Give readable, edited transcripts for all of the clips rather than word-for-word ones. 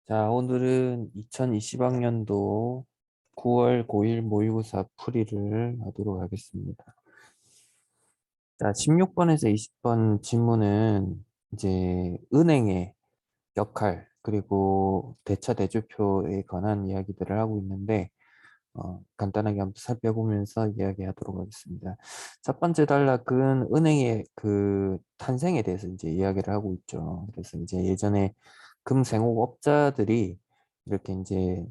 자, 오늘은 2020학년도 9월 고1 모의고사 풀이를 하도록 하겠습니다. 자, 16번에서 20번 질문은 이제 은행의 역할, 그리고 대차 대조표에 관한 이야기들을 하고 있는데, 간단하게 한번 살펴보면서 이야기하도록 하겠습니다. 첫 번째 단락은 은행의 그 탄생에 대해서 이제 이야기를 하고 있죠. 그래서 이제 예전에 금생업업자들이 이렇게 이제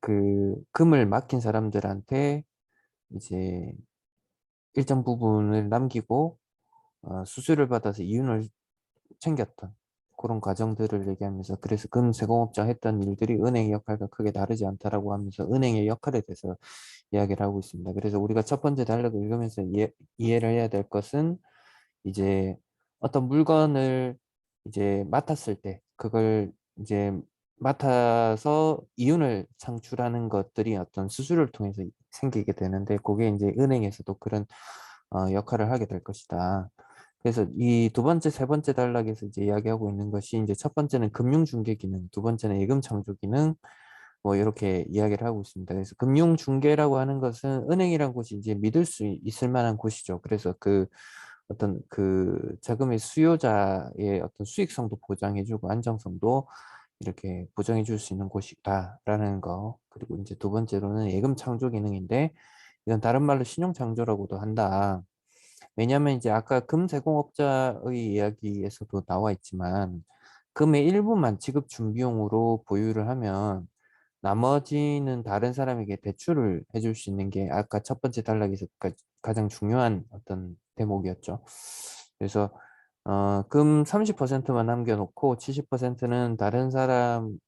그 금을 맡긴 사람들한테 이제 일정 부분을 남기고 수수료를 받아서 이윤을 챙겼던 그런 과정들을 얘기하면서, 그래서 금세공업자 했던 일들이 은행의 역할과 크게 다르지 않다라고 하면서 은행의 역할에 대해서 이야기를 하고 있습니다. 그래서 우리가 첫 번째 단락을 읽으면서 이해를 해야 될 것은, 이제 어떤 물건을 이제 맡았을 때 그걸 이제 맡아서 이윤을 창출하는 것들이 어떤 수수료를 통해서 생기게 되는데, 그게 이제 은행에서도 그런 역할을 하게 될 것이다. 그래서 이 두 번째, 세 번째 단락에서 이제 이야기하고 있는 것이, 이제 첫 번째는 금융중개 기능, 두 번째는 예금 창조 기능, 뭐 이렇게 이야기를 하고 있습니다. 그래서 금융중개라고 하는 것은 은행이란 곳이 이제 믿을 수 있을 만한 곳이죠. 그래서 그 어떤 그 자금의 수요자의 어떤 수익성도 보장해주고 안정성도 이렇게 보장해 줄 수 있는 곳이다라는 거. 그리고 이제 두 번째로는 예금 창조 기능인데, 이건 다른 말로 신용 창조라고도 한다. 왜냐하면 이제 아까 금세공업자의 이야기에서도 나와 있지만, 금의 일부만 지급 준비용으로 보유를 하면 나머지는 다른 사람에게 대출을 해줄 수 있는 게 아까 첫 번째 단락에서 가장 중요한 어떤 대목이었죠. 그래서 금 30%만 남겨놓고 70%는 다른 사람이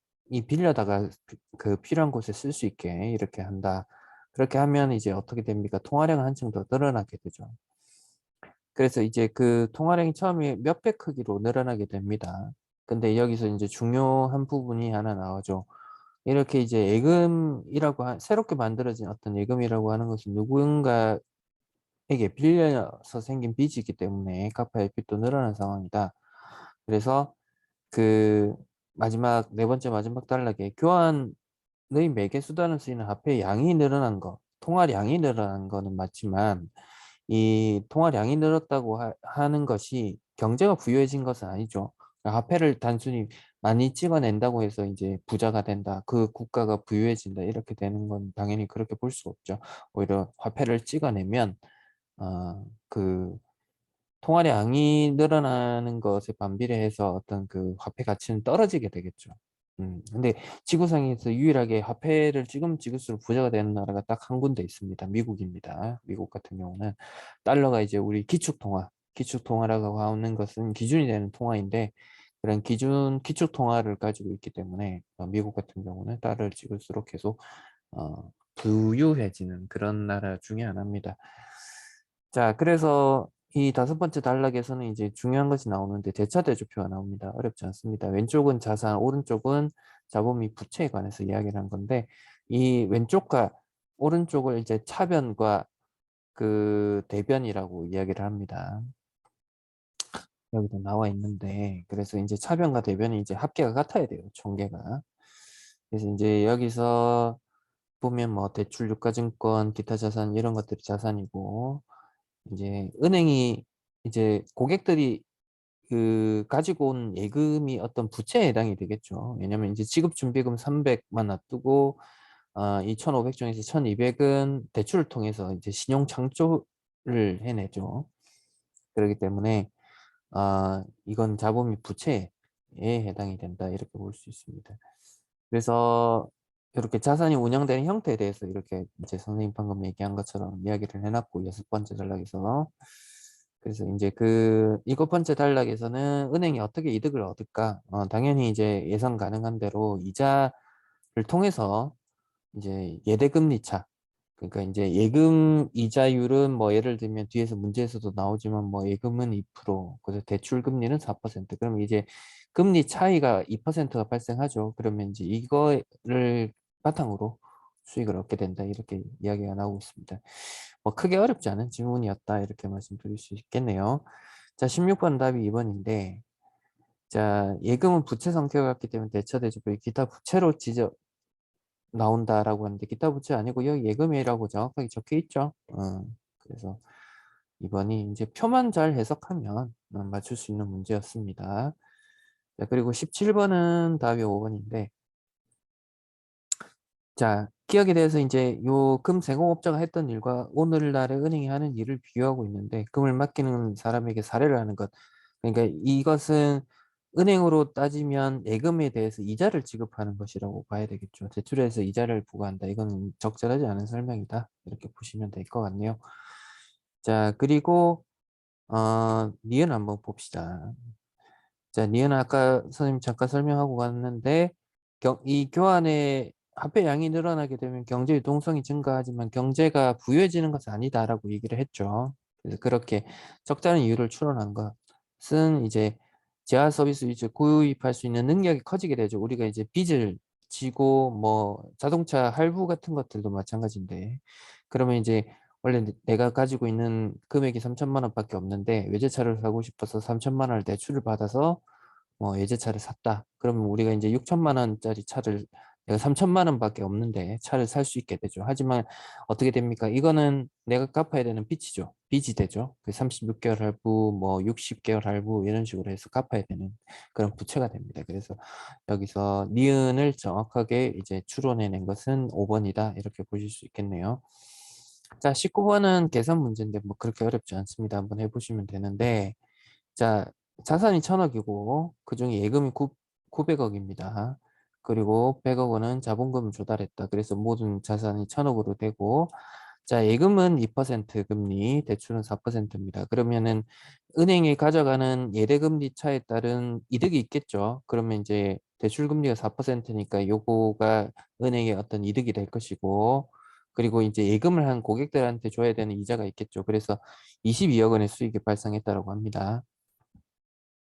빌려다가 그 필요한 곳에 쓸 수 있게 이렇게 한다. 그렇게 하면 이제 어떻게 됩니까? 통화량은 한층 더 늘어나게 되죠. 그래서 이제 그 통화량이 처음에 몇 배 크기로 늘어나게 됩니다. 근데 여기서 이제 중요한 부분이 하나 나오죠. 이렇게 이제 새롭게 만들어진 어떤 예금이라고 하는 것은 누군가에게 빌려서 생긴 빚이기 때문에 갚아야 할 빚도 늘어난 상황이다. 그래서 그 마지막 네 번째 마지막 단락에 교환의 매개 수단으로 쓰이는 화폐의 양이 늘어난 거, 통화량이 늘어난 거는 맞지만, 이 통화량이 늘었다고 하는 것이 경제가 부유해진 것은 아니죠. 화폐를 단순히 많이 찍어낸다고 해서 이제 부자가 된다, 그 국가가 부유해진다, 이렇게 되는 건 당연히 그렇게 볼 수 없죠. 오히려 화폐를 찍어내면 그 통화량이 늘어나는 것에 반비례해서 어떤 그 화폐 가치는 떨어지게 되겠죠. 근데 지구상에서 유일하게 화폐를 찍으면 찍을수록 부자가 되는 나라가 딱 한 군데 있습니다. 미국입니다. 미국 같은 경우는 달러가 이제 우리 기축통화라고 하는 것은 기준이 되는 통화인데, 그런 기축통화를 가지고 있기 때문에 미국 같은 경우는 달러를 찍을수록 계속 부유해지는 그런 나라 중에 하나입니다. 자, 그래서 이 다섯 번째 단락에서는 이제 중요한 것이 나오는데, 대차대조표가 나옵니다. 어렵지 않습니다. 왼쪽은 자산, 오른쪽은 자본 및 부채에 관해서 이야기를 한 건데, 이 왼쪽과 오른쪽을 이제 차변과 그 대변이라고 이야기를 합니다. 여기도 나와 있는데, 그래서 이제 차변과 대변이 이제 합계가 같아야 돼요, 총계가. 그래서 이제 여기서 보면 뭐 대출, 유가증권, 기타 자산 이런 것들이 자산이고, 이제 은행이 이제 고객들이 그 가지고 온 예금이 어떤 부채에 해당이 되겠죠. 왜냐면 이제 지급준비금 300만 놔두고 이 1,500 중에서 1,200은 대출을 통해서 이제 신용 창조를 해내죠. 그렇기 때문에 이건 자본 및 부채에 해당이 된다, 이렇게 볼 수 있습니다. 그래서 이렇게 자산이 운영되는 형태에 대해서 이렇게 이제 선생님 방금 얘기한 것처럼 이야기를 해놨고, 여섯 번째 단락에서, 그래서 이제 그 일곱 번째 단락에서는 은행이 어떻게 이득을 얻을까? 당연히 이제 예상 가능한 대로 이자를 통해서 이제 예대금리 차, 그러니까 이제 예금 이자율은 뭐 예를 들면 뒤에서 문제에서도 나오지만 뭐 예금은 2%, 그래서 대출 금리는 4%. 그러면 이제 금리 차이가 2%가 발생하죠. 그러면 이제 이거를 바탕으로 수익을 얻게 된다, 이렇게 이야기가 나오고 있습니다. 뭐 크게 어렵지 않은 질문이었다, 이렇게 말씀드릴 수 있겠네요. 자, 16번 답이 2번인데, 자, 예금은 부채 성격이 같기 때문에 대처대조법이 기타 부채로 나온다라고 하는데 기타 부채 아니고 여기 예금이라고 정확하게 적혀 있죠. 그래서 이번이 이제 표만 잘 해석하면 맞출 수 있는 문제였습니다. 자, 그리고 17번은 답이 5번인데 자, 기억에 대해서 이제 요 금 제공업자가 했던 일과 오늘날의 은행이 하는 일을 비교하고 있는데 금을 맡기는 사람에게 사례를 하는 것. 그러니까 이것은 은행으로 따지면 예금에 대해서 이자를 지급하는 것이라고 봐야 되겠죠. 대출에서 이자를 부과한다. 이건 적절하지 않은 설명이다. 이렇게 보시면 될 것 같네요. 자, 그리고 니은 한번 봅시다. 자, 니은 아까 선생님 잠깐 설명하고 갔는데 이 교환의 화폐 양이 늘어나게 되면 경제 유동성이 증가하지만 경제가 부유해지는 것은 아니다라고 얘기를 했죠. 그래서 그렇게 적절한 이유를 추론한 것은 이제 재화 서비스 위주 구입할 수 있는 능력이 커지게 되죠. 우리가 이제 빚을 지고 뭐 자동차 할부 같은 것들도 마찬가지인데 그러면 이제 원래 내가 가지고 있는 금액이 3천만 원밖에 없는데 외제차를 사고 싶어서 3천만 원을 대출을 받아서 외제차를 샀다. 그러면 우리가 이제 6천만 원짜리 차를 내가 3천만 원밖에 없는데 차를 살 수 있게 되죠. 하지만 어떻게 됩니까? 이거는 내가 갚아야 되는 빚이죠. 빚이 되죠. 그 36개월 할부, 뭐 60개월 할부 이런 식으로 해서 갚아야 되는 그런 부채가 됩니다. 그래서 여기서 니은을 정확하게 이제 추론해낸 것은 5번이다. 이렇게 보실 수 있겠네요. 자, 19번은 계산 문제인데 뭐 그렇게 어렵지 않습니다. 한번 해보시면 되는데 자, 자산이 1,000억이고 그중에 예금이 900억입니다. 그리고 100억 원은 자본금을 조달했다. 그래서 모든 자산이 1,000억으로 되고 자, 예금은 2% 금리, 대출은 4%입니다. 그러면은 은행이 가져가는 예대금리 차에 따른 이득이 있겠죠. 그러면 이제 대출 금리가 4%니까 요거가 은행의 어떤 이득이 될 것이고 그리고 이제 예금을 한 고객들한테 줘야 되는 이자가 있겠죠. 그래서 22억 원의 수익이 발생했다고 합니다.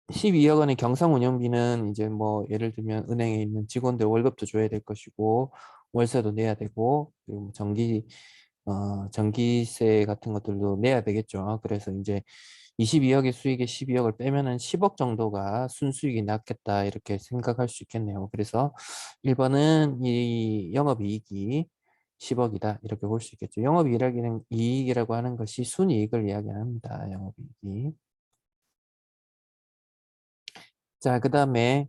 12억 원의 경상 운영비는 이제 뭐 예를 들면 은행에 있는 직원들 월급도 줘야 될 것이고 월세도 내야 되고 그리고 뭐 전기세 같은 것들도 내야 되겠죠. 그래서 이제 22억의 수익에 12억을 빼면은 10억 정도가 순수익이 났겠다 이렇게 생각할 수 있겠네요. 그래서 1번은 이 영업이익이 10억이다 이렇게 볼 수 있겠죠. 영업이익이라고 하는 것이 순이익을 이야기합니다. 영업이익이. 자, 그 다음에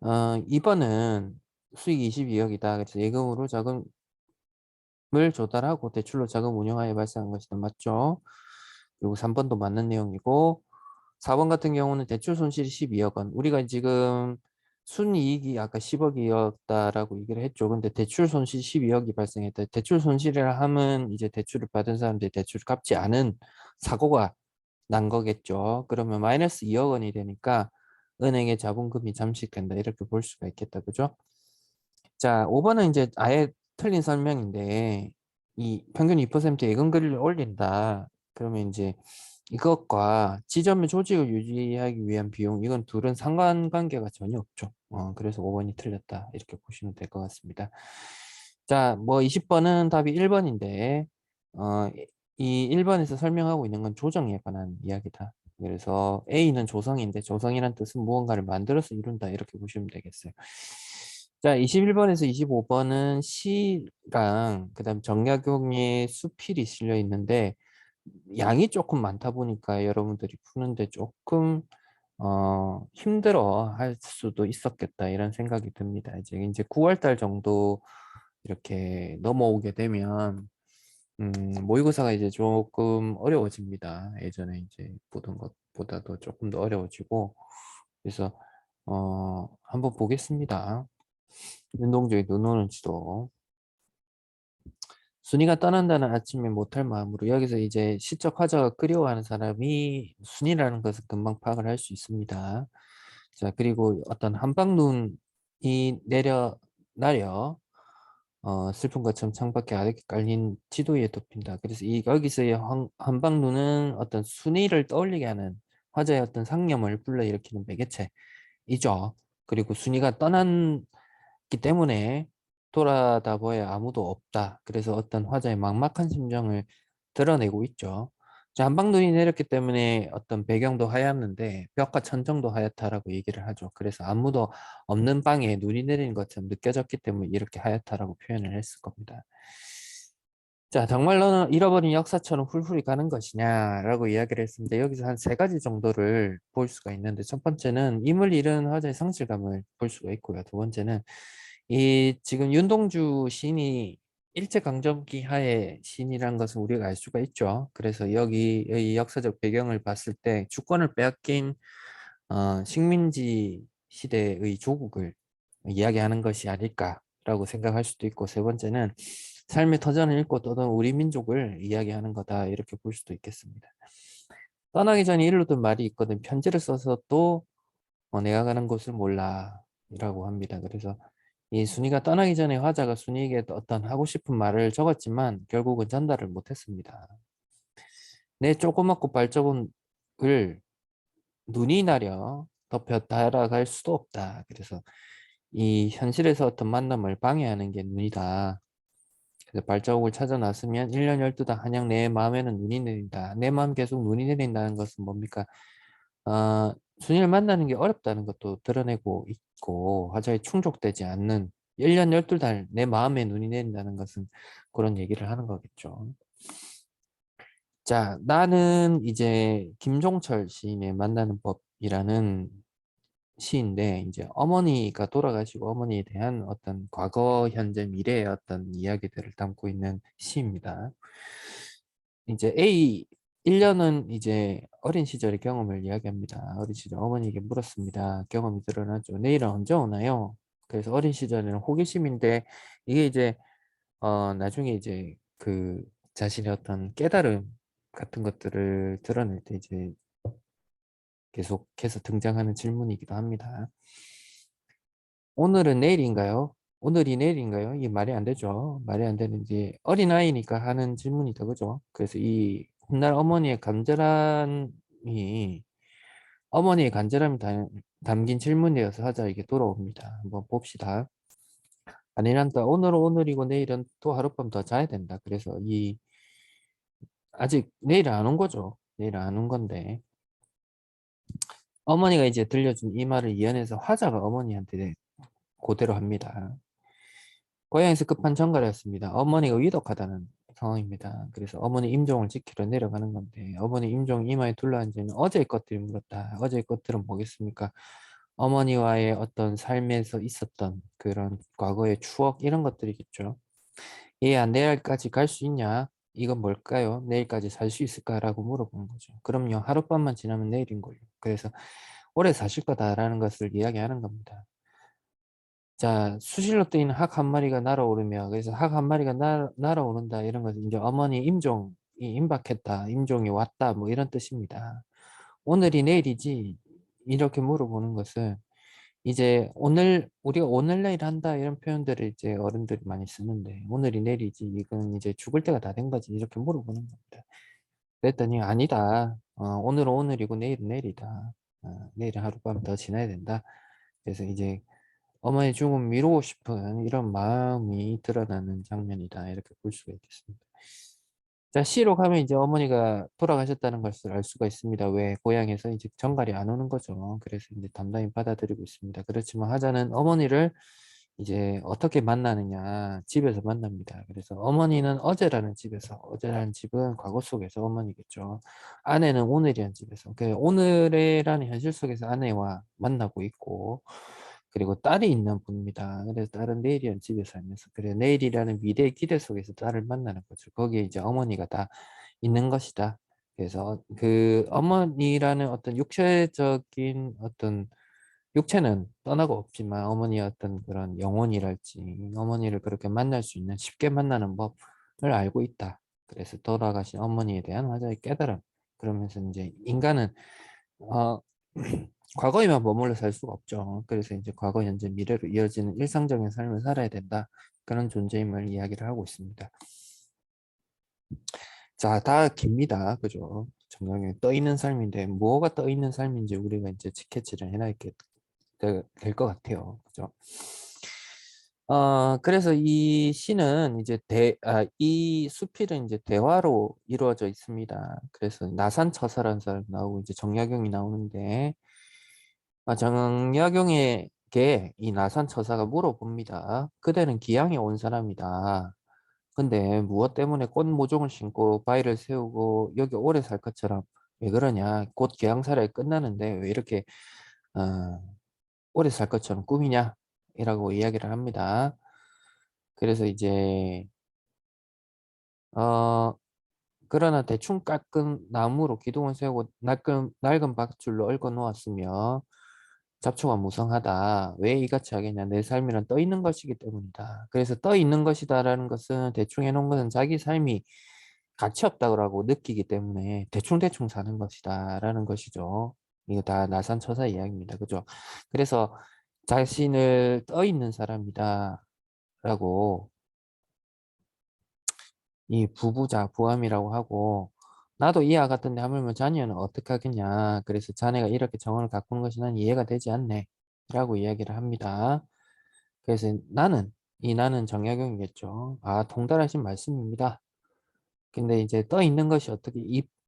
2번은 수익 22억이다. 그래서 예금으로 자금을 조달하고 대출로 자금 운용하여 발생한 것이다. 맞죠? 그리고 3번도 맞는 내용이고 4번 같은 경우는 대출 손실이 12억 원. 우리가 지금 순이익이 아까 10억이었다라고 얘기를 했죠. 근데 대출 손실 12억이 발생했다. 대출 손실이라 하면 이제 대출을 받은 사람들이 대출을 갚지 않은 사고가 난 거겠죠. 그러면 마이너스 2억 원이 되니까 은행의 자본금이 잠식된다. 이렇게 볼 수가 있겠다. 그죠? 자, 5번은 이제 아예 틀린 설명인데 이 평균 2% 예금금리를 올린다. 그러면 이제 이것과 지점의 조직을 유지하기 위한 비용 이건 둘은 상관관계가 전혀 없죠. 그래서 5번이 틀렸다. 이렇게 보시면 될 것 같습니다. 자, 뭐 20번은 답이 1번인데 이 1번에서 설명하고 있는 건 조정에 관한 이야기다. 그래서 A는 조성인데 조성이란 뜻은 무언가를 만들어서 이룬다 이렇게 보시면 되겠어요. 자, 21번에서 25번은 시랑 그다음 정약용의 수필이 실려 있는데 양이 조금 많다 보니까 여러분들이 푸는데 조금 힘들어 할 수도 있었겠다 이런 생각이 듭니다. 이제 9월 달 정도 이렇게 넘어오게 되면 모의고사가 이제 조금 어려워집니다. 예전에 이제 보던 것보다도 조금 더 어려워지고 그래서 한번 보겠습니다. 윤동주의 눈 오는 지도. 순이가 떠난다는 아침에 못할 마음으로 여기서 이제 시적 화자가 그리워하는 사람이 순이라는 것을 금방 파악을 할 수 있습니다. 자, 그리고 어떤 한방눈이 내려 슬픈 것처럼 창밖에 아득히 깔린 지도 위에 덮인다. 그래서 이 여기서의 한방눈은 어떤 순이를 떠올리게 하는 화자의 어떤 상념을 불러일으키는 매개체이죠. 그리고 순이가 떠났기 때문에 돌아다 보야 아무도 없다. 그래서 어떤 화자의 막막한 심정을 드러내고 있죠. 자, 한방 눈이 내렸기 때문에 어떤 배경도 하얗는데 벽과 천정도 하얗다라고 얘기를 하죠. 그래서 아무도 없는 방에 눈이 내리는 것처럼 느껴졌기 때문에 이렇게 하얗다라고 표현을 했을 겁니다. 자, 정말로 잃어버린 역사처럼 훌훌히 가는 것이냐라고 이야기를 했습니다. 여기서 한 세 가지 정도를 볼 수가 있는데, 첫 번째는 임을 잃은 화자의 상실감을 볼 수가 있고요. 두 번째는 이 지금 윤동주 시인이 일제강점기 하에 시인이라는 것을 우리가 알 수가 있죠. 그래서 여기의 역사적 배경을 봤을 때 주권을 빼앗긴 식민지 시대의 조국을 이야기하는 것이 아닐까라고 생각할 수도 있고, 세 번째는 삶의 터전을 잃고 떠도는 우리 민족을 이야기하는 거다, 이렇게 볼 수도 있겠습니다. 떠나기 전에 일러둔 말이 있거든. 편지를 써서 또 내가 가는 곳을 몰라 라고 합니다. 그래서 이 순이가 떠나기 전에 화자가 순이에게 어떤 하고 싶은 말을 적었지만 결국은 전달을 못했습니다. 내 조그맣고 발좁은 을 눈이 나려 덮여 달아갈 수도 없다. 그래서 이 현실에서 어떤 만남을 방해하는 게 눈이다. 그래서 발자국을 찾아 나서면 1년 12달 한양 내 마음에는 눈이 내린다. 내 마음 계속 눈이 내린다는 것은 뭡니까? 순위를 만나는 게 어렵다는 것도 드러내고 있고, 화자에 충족되지 않는 1년 12달 내 마음에 눈이 내린다는 것은 그런 얘기를 하는 거겠죠. 자, 나는 이제 김종철 시인의 만나는 법이라는 시인데, 이제 어머니가 돌아가시고 어머니에 대한 어떤 과거, 현재, 미래의 어떤 이야기들을 담고 있는 시입니다. 이제 1년은 이제 어린 시절의 경험을 이야기합니다. 어린 시절 어머니에게 물었습니다. 경험이 드러나죠. 내일은 언제 오나요? 그래서 어린 시절에는 호기심인데, 이게 이제 나중에 이제 그 자신의 어떤 깨달음 같은 것들을 드러낼 때 이제 계속해서 등장하는 질문이기도 합니다. 오늘은 내일인가요? 오늘이 내일인가요? 이게 말이 안 되죠. 말이 안 되는, 이제 어린아이니까 하는 질문이다, 그죠? 그래서 이 훗날 어머니의 간절함이 담긴 질문이어서 하자에게 돌아옵니다. 한번 봅시다. 아니란다. 오늘은 오늘이고 내일은 또 하룻밤 더 자야 된다. 그래서 아직 내일 안 온 거죠. 내일 안 온 건데, 어머니가 이제 들려준 이 말을 이어내서 화자가 어머니한테 그대로 합니다. 고향에서 급한 전갈이었습니다. 어머니가 위독하다는 상황입니다. 그래서 어머니 임종을 지키러 내려가는 건데, 어머니 임종 이마에 둘러앉은 어제의 것들이 물었다. 어제의 것들은 뭐겠습니까? 어머니와의 어떤 삶에서 있었던 그런 과거의 추억, 이런 것들이겠죠. 얘야, 내일까지 갈 수 있냐? 이건 뭘까요? 내일까지 살 수 있을까라고 물어보는 거죠. 그럼요, 하룻밤만 지나면 내일인 걸요. 그래서 오래 사실 거다라는 것을 이야기하는 겁니다. 자, 수실로 뜨이는 학 한 마리가 날아오르며, 그래서 학 한 마리가 날아오른다, 이런 것은 이제 어머니 임종이 임박했다, 임종이 왔다, 뭐 이런 뜻입니다. 오늘이 내일이지, 이렇게 물어보는 것은 이제 우리가 오늘 내일 한다, 이런 표현들을 이제 어른들이 많이 쓰는데, 오늘이 내일이지, 이건 이제 죽을 때가 다 된 거지, 이렇게 물어보는 겁니다. 그랬더니 아니다. 오늘은 오늘이고 내일은 내일이다. 내일은 하룻밤 더 지나야 된다. 그래서 이제 어머니 죽음 미루고 싶은 이런 마음이 드러나는 장면이다, 이렇게 볼 수가 있겠습니다. 자, 시로 가면 이제 어머니가 돌아가셨다는 것을 알 수가 있습니다. 왜? 고향에서 이제 정갈이 안 오는 거죠. 그래서 이제 담담히 받아들이고 있습니다. 그렇지만 하자는 어머니를 이제 어떻게 만나느냐, 집에서 만납니다. 그래서 어머니는 어제라는 집은 과거 속에서 어머니겠죠. 아내는 오늘이라는 집에서, 그 오늘이라는 현실 속에서 아내와 만나고 있고, 그리고 딸이 있는 분입니다. 그래서 딸은 내일이라는 집에 살면서, 그래 내일이라는 미래의 기대 속에서 딸을 만나는 거죠. 거기에 이제 어머니가 다 있는 것이다. 그래서 그 어머니라는 어떤 육체적인 어떤, 육체는 떠나고 없지만 어머니의 어떤 그런 영혼이랄지, 어머니를 그렇게 만날 수 있는, 쉽게 만나는 법을 알고 있다. 그래서 돌아가신 어머니에 대한 화자의 깨달음. 그러면서 이제 인간은 어, 과거에만 머물러 살 수가 없죠. 그래서 이제 과거, 현재, 미래로 이어지는 일상적인 삶을 살아야 된다. 그런 존재임을 이야기를 하고 있습니다. 자, 다 깁니다. 그죠? 정강에 떠 있는 삶인데, 뭐가 떠 있는 삶인지 우리가 이제 스케치를 해놔야 될 것 같아요. 그죠? 그래서 이 시는 이제 이 수필은 이제 대화로 이루어져 있습니다. 그래서 나산처사라는 사람이 나오고 이제 정약용이 나오는데, 정약용에게 이 나산처사가 물어봅니다. 그대는 기양에 온 사람이다. 근데 무엇 때문에 꽃 모종을 심고 바위를 세우고 여기 오래 살 것처럼 왜 그러냐? 곧 기양사를 끝나는데 왜 이렇게 어, 오래 살 것처럼 꾸미냐? 이라고 이야기를 합니다. 그래서 이제 어 그러나 대충 깎은 나무로 기둥을 세우고 낡은 밧줄로 얽어 놓았으며 잡초가 무성하다. 왜 이같이 하겠냐? 내 삶이란 떠 있는 것이기 때문이다. 그래서 떠 있는 것이다라는 것은 대충 해놓은 것은 자기 삶이 가치 없다고 느끼기 때문에 대충대충 사는 것이다라는 것이죠. 이거 다 나산처사 이야기입니다. 그죠? 그래서 자신을 떠 있는 사람이다라고 이 부부자, 부함이라고 하고 나도 이와 같은데 하물며 자녀는 어떻게 하겠냐. 그래서 자네가 이렇게 정을 가꾸는 것이 난 이해가 되지 않네. 라고 이야기를 합니다. 그래서 나는 정약용이겠죠. 통달하신 말씀입니다. 근데 이제 떠 있는 것이 어떻게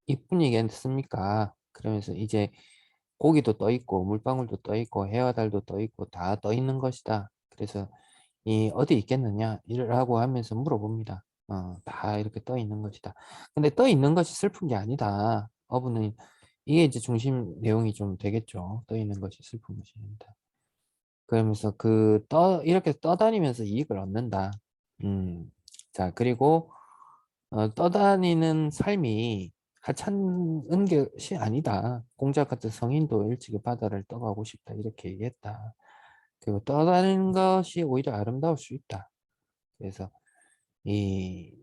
이뿐이겠습니까? 그러면서 이제 고기도 떠 있고 물방울도 떠 있고 해와 달도 떠 있고 다 떠 있는 것이다. 그래서 이 어디 있겠느냐 이라고 하면서 물어봅니다. 다 이렇게 떠 있는 것이다. 근데 떠 있는 것이 슬픈 게 아니다. 어부는 이게 이제 중심 내용이 좀 되겠죠. 떠 있는 것이 슬픈 것이 아니다. 그러면서 이렇게 떠다니면서 이익을 얻는다. 자, 그리고 떠다니는 삶이 하찮은 것이 아니다. 공작 같은 성인도 일찍이 바다를 떠가고 싶다. 이렇게 얘기했다. 그리고 떠다니는 것이 오히려 아름다울 수 있다. 그래서 이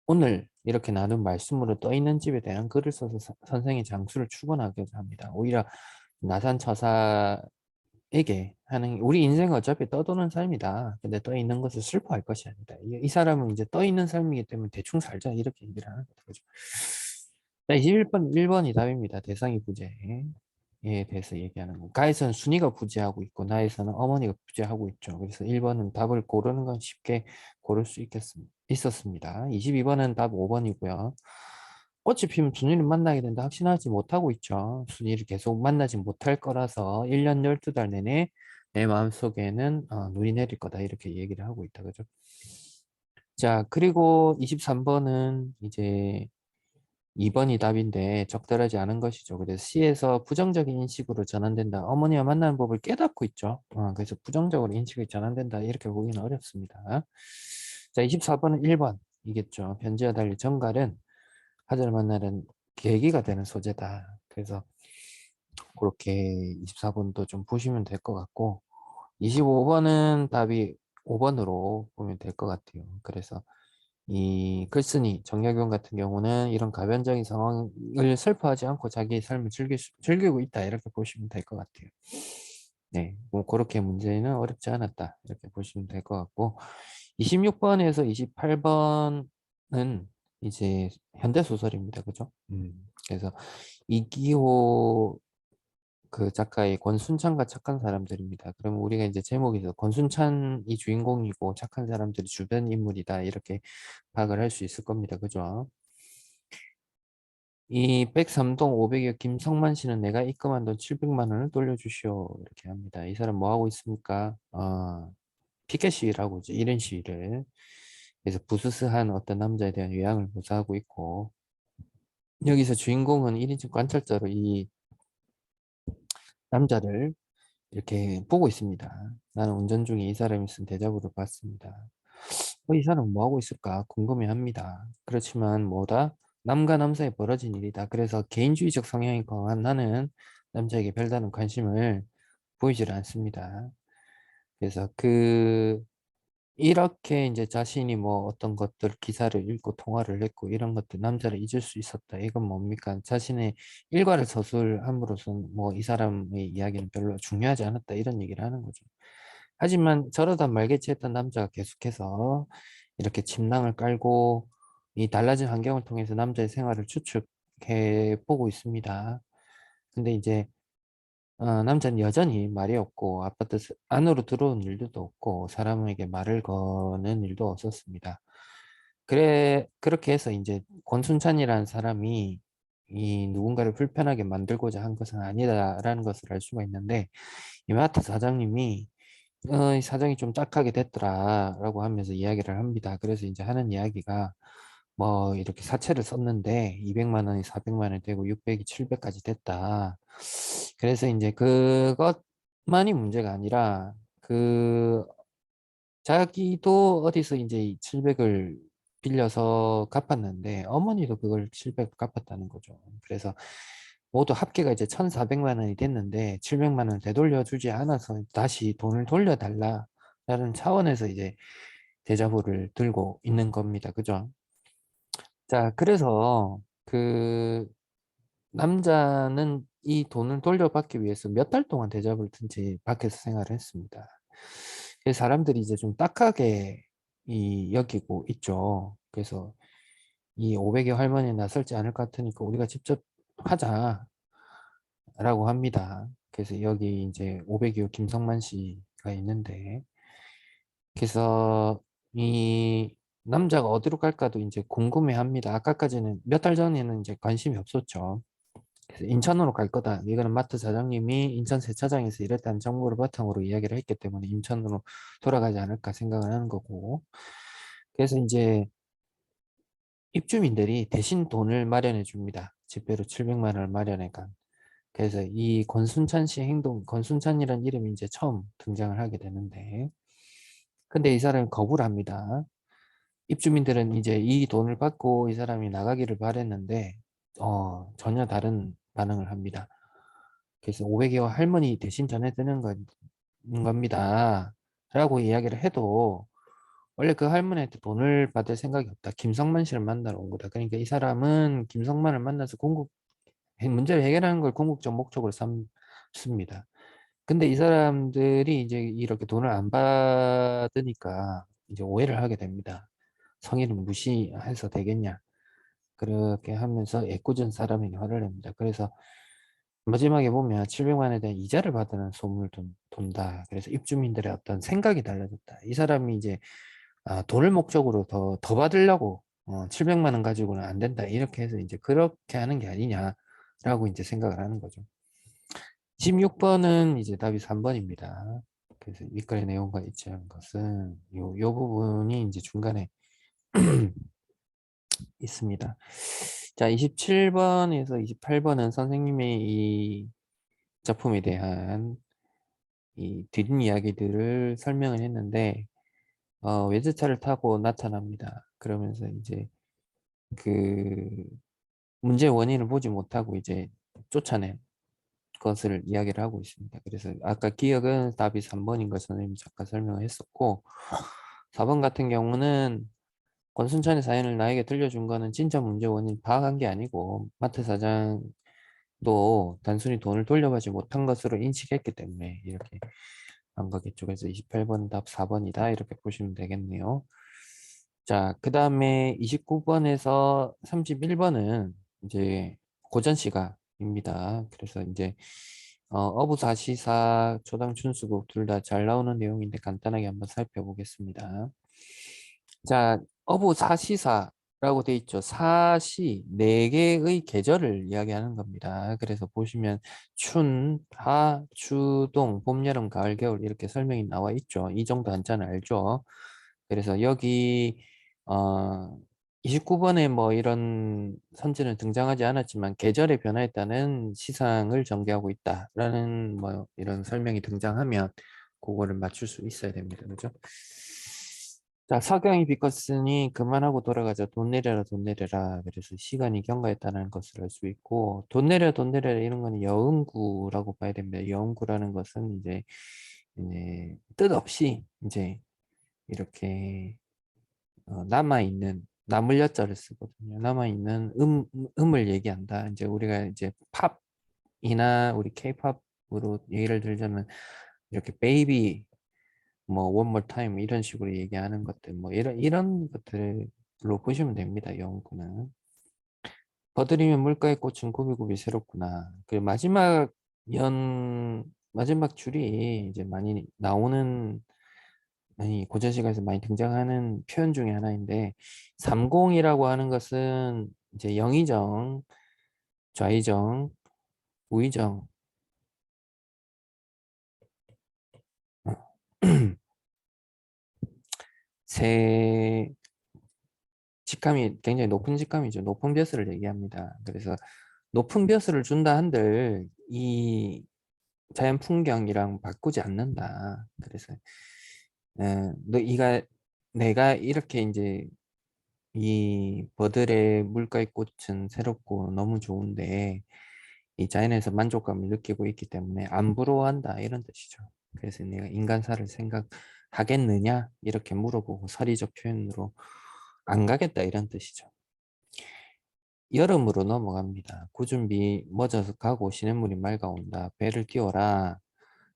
오늘 이렇게 나눈 말씀으로 떠 있는 집에 대한 글을 써서 선생의 장수를 축원하고자 합니다. 오히려 나산처사에게 하는 우리 인생은 어차피 떠도는 삶이다. 근데 떠 있는 것을 슬퍼할 것이 아니다. 이 사람은 이제 떠 있는 삶이기 때문에 대충 살자 이렇게 얘기를 하는 거죠. 자, 21번 1번이 답입니다. 대상이 부재에 대해서 얘기하는 거. 가에서는 순이가 부재하고 있고 나에서는 어머니가 부재하고 있죠. 그래서 1번은 답을 고르는 건 쉽게 고를 수 있었습니다. 22번은 답 5번이고요. 꽃이 피면 순이를 만나게 된다 확신하지 못하고 있죠. 순이를 계속 만나지 못할 거라서 1년 12달 내내 내 마음속에는 눈이 내릴 거다 이렇게 얘기를 하고 있다. 그죠? 자, 그리고 23번은 이제 2번이 답인데 적절하지 않은 것이죠. 그래서 시에서 부정적인 인식으로 전환된다. 어머니와 만나는 법을 깨닫고 있죠. 그래서 부정적으로 인식이 전환된다. 이렇게 보기는 어렵습니다. 자, 24번은 1번이겠죠. 편지와 달리 정갈은 하늘을 만나는 계기가 되는 소재다. 그래서 그렇게 24번도 좀 보시면 될 것 같고 25번은 답이 5번으로 보면 될 것 같아요. 그래서 이 글쓴이 정약용 같은 경우는 이런 가변적인 상황을 슬퍼하지 않고 자기의 삶을 즐기고 있다 이렇게 보시면 될 것 같아요. 네, 뭐 그렇게 문제는 어렵지 않았다 이렇게 보시면 될 것 같고 26번에서 28번은 이제 현대 소설입니다, 그죠? 그래서 이기호 그 작가의 권순찬과 착한 사람들입니다. 그러면 우리가 이제 제목에서 권순찬이 주인공이고 착한 사람들이 주변 인물이다 이렇게 파악을 할 수 있을 겁니다. 그죠? 이 103동 500여 김성만 씨는 내가 입금한 돈 700만 원을 돌려주시오 이렇게 합니다. 이 사람 뭐 하고 있습니까? 피켓 시위라고 이제 이런 시위를 그래서 부스스한 어떤 남자에 대한 외양을 묘사하고 있고 여기서 주인공은 1인칭 관찰자로 이 남자를 이렇게 보고 있습니다. 나는 운전 중에 이 사람이 쓴 대자보를 봤습니다. 이 사람은 뭐 하고 있을까 궁금해합니다. 그렇지만 뭐다? 남과 남사에 벌어진 일이다. 그래서 개인주의적 성향이 강한 나는 남자에게 별다른 관심을 보이질 않습니다. 그래서 이렇게 이제 자신이 뭐 어떤 것들 기사를 읽고 통화를 했고 이런 것들 남자를 잊을 수 있었다. 이건 뭡니까? 자신의 일과를 서술함으로써 뭐 이 사람의 이야기는 별로 중요하지 않았다. 이런 얘기를 하는 거죠. 하지만 저러다 말개치했던 남자가 계속해서 이렇게 침낭을 깔고 이 달라진 환경을 통해서 남자의 생활을 추측해 보고 있습니다. 근데 이제 남자는 여전히 말이 없고 아파트 안으로 들어온 일도 없고 사람에게 말을 거는 일도 없었습니다. 그렇게 해서 이제 권순찬이라는 사람이 이 누군가를 불편하게 만들고자 한 것은 아니다라는 것을 알 수가 있는데, 이마트 사장님이 이 사정이 좀 딱하게 됐더라라고 하면서 이야기를 합니다. 그래서 이제 하는 이야기가 뭐 이렇게 사채를 썼는데 200만 원이 400만 원이 되고 600이 700까지 됐다. 그래서 이제 그것만이 문제가 아니라 그 자기도 어디서 이제 이 700을 빌려서 갚았는데 어머니도 그걸 700 갚았다는 거죠. 그래서 모두 합계가 이제 1,400만 원이 됐는데 700만 원 되돌려 주지 않아서 다시 돈을 돌려달라라는 차원에서 이제 대자보를 들고 있는 겁니다. 그죠? 자, 그래서 그 남자는 이 돈을 돌려받기 위해서 몇 달 동안 대접을 든지 밖에서 생활을 했습니다. 그래서 사람들이 이제 좀 딱하게 여기고 있죠. 그래서 이 500의 할머니 나설지 않을 것 같으니까 우리가 직접 하자라고 합니다. 그래서 여기 이제 500의 김성만 씨가 있는데, 그래서 이 남자가 어디로 갈까도 이제 궁금해 합니다. 아까까지는 몇 달 전에는 이제 관심이 없었죠. 그래서 인천으로 갈 거다. 이거는 마트 사장님이 인천 세차장에서 일했다는 정보를 바탕으로 이야기를 했기 때문에 인천으로 돌아가지 않을까 생각을 하는 거고. 그래서 이제 입주민들이 대신 돈을 마련해 줍니다. 집배로 700만 원을 마련해가. 그래서 이 권순찬 씨 권순찬이라는 이름이 이제 처음 등장을 하게 되는데, 근데 이 사람이 거부를 합니다. 입주민들은 이제 이 돈을 받고 이 사람이 나가기를 바랬는데, 전혀 다른 반응을 합니다. 그래서 500여 할머니 대신 전해드는 겁니다. 라고 이야기를 해도 원래 그 할머니한테 돈을 받을 생각이 없다. 김성만 씨를 만나러 온 거다. 그러니까 이 사람은 김성만을 만나서 문제를 해결하는 걸 궁극적 목적으로 삼습니다. 근데 이 사람들이 이제 이렇게 돈을 안 받으니까 이제 오해를 하게 됩니다. 성의를 무시해서 되겠냐. 그렇게 하면서 애꿎은 사람에게 화를 냅니다. 그래서 마지막에 보면 700만 원에 대한 이자를 받는 소문을 돈다. 그래서 입주민들의 어떤 생각이 달라졌다. 이 사람이 이제 돈을 목적으로 더 받으려고 700만 원 가지고는 안 된다. 이렇게 해서 이제 그렇게 하는 게 아니냐라고 이제 생각을 하는 거죠. 16번은 이제 답이 3번입니다. 그래서 윗글의 내용과 일치하는 것은 요 부분이 이제 중간에 있습니다. 자, 27번에서 28번은 선생님의 이 작품에 대한 이 뒷이야기들을 설명을 했는데, 외제차를 타고 나타납니다. 그러면서 이제 그 문제의 원인을 보지 못하고 이제 쫓아낸 것을 이야기를 하고 있습니다. 그래서 아까 기억은 답이 3번인 걸 선생님이 잠깐 설명을 했었고, 4번 같은 경우는 권순찬의 사연을 나에게 들려준 거는 진짜 문제 원인 파악한 게 아니고 마트 사장도 단순히 돈을 돌려받지 못한 것으로 인식했기 때문에 이렇게 한 거겠죠. 그래서 28번 답 4번이다 이렇게 보시면 되겠네요. 자, 그 다음에 29번에서 31번은 이제 고전 시가입니다. 그래서 이제 어부사시사, 초당춘수국 둘 다 잘 나오는 내용인데 간단하게 한번 살펴보겠습니다. 자, 어부사시사라고 돼 있죠. 사시, 네 개의 계절을 이야기하는 겁니다. 그래서 보시면 춘, 하, 추, 동, 봄, 여름, 가을, 겨울 이렇게 설명이 나와 있죠. 이 정도 한자는 알죠. 그래서 여기 29번에 뭐 이런 선지는 등장하지 않았지만 계절의 변화에 따른 시상을 전개하고 있다라는 뭐 이런 설명이 등장하면 그거를 맞출 수 있어야 됩니다. 그죠? 자, 석양이 비껐으니 그만하고 돌아가자. 돈 내려라, 돈 내려라. 그래서 시간이 경과했다는 것을 알 수 있고, 돈 내려라 이런 거는 여음구라고 봐야 됩니다. 여음구라는 것은 이제 뜻없이 이제 이렇게 남아있는 남을 여자를 쓰거든요. 남아있는 음을 얘기한다. 이제 우리가 이제 팝이나 우리 케이팝으로 예를 들자면 이렇게 베이비 뭐 one more time 이런 식으로 얘기하는 것들 뭐 이런 것들로 보시면 됩니다. 영구는 버들이면 물가에 꽂힌 굽이굽이 새롭구나. 그 마지막 마지막 줄이 이제 많이 나오는, 아니, 고전시가에서 많이 등장하는 표현 중에 하나인데, 삼공이라고 하는 것은 이제 영의정, 좌의정, 우의정, 세 직감이 굉장히 높은 직감이죠. 높은 벼슬을 얘기합니다. 그래서 높은 벼슬을 준다 한들 이 자연 풍경이랑 바꾸지 않는다. 그래서 너 이가 내가 이렇게 이제 이 버들의 물가의 꽃은 새롭고 너무 좋은데 이 자연에서 만족감을 느끼고 있기 때문에 안 부러워한다 이런 뜻이죠. 그래서 내가 인간사를 생각하겠느냐 이렇게 물어보고 서리적 표현으로 안 가겠다 이런 뜻이죠. 여름으로 넘어갑니다. 구준비 멎어서 가고 시냇물이 맑아온다. 배를 띄워라.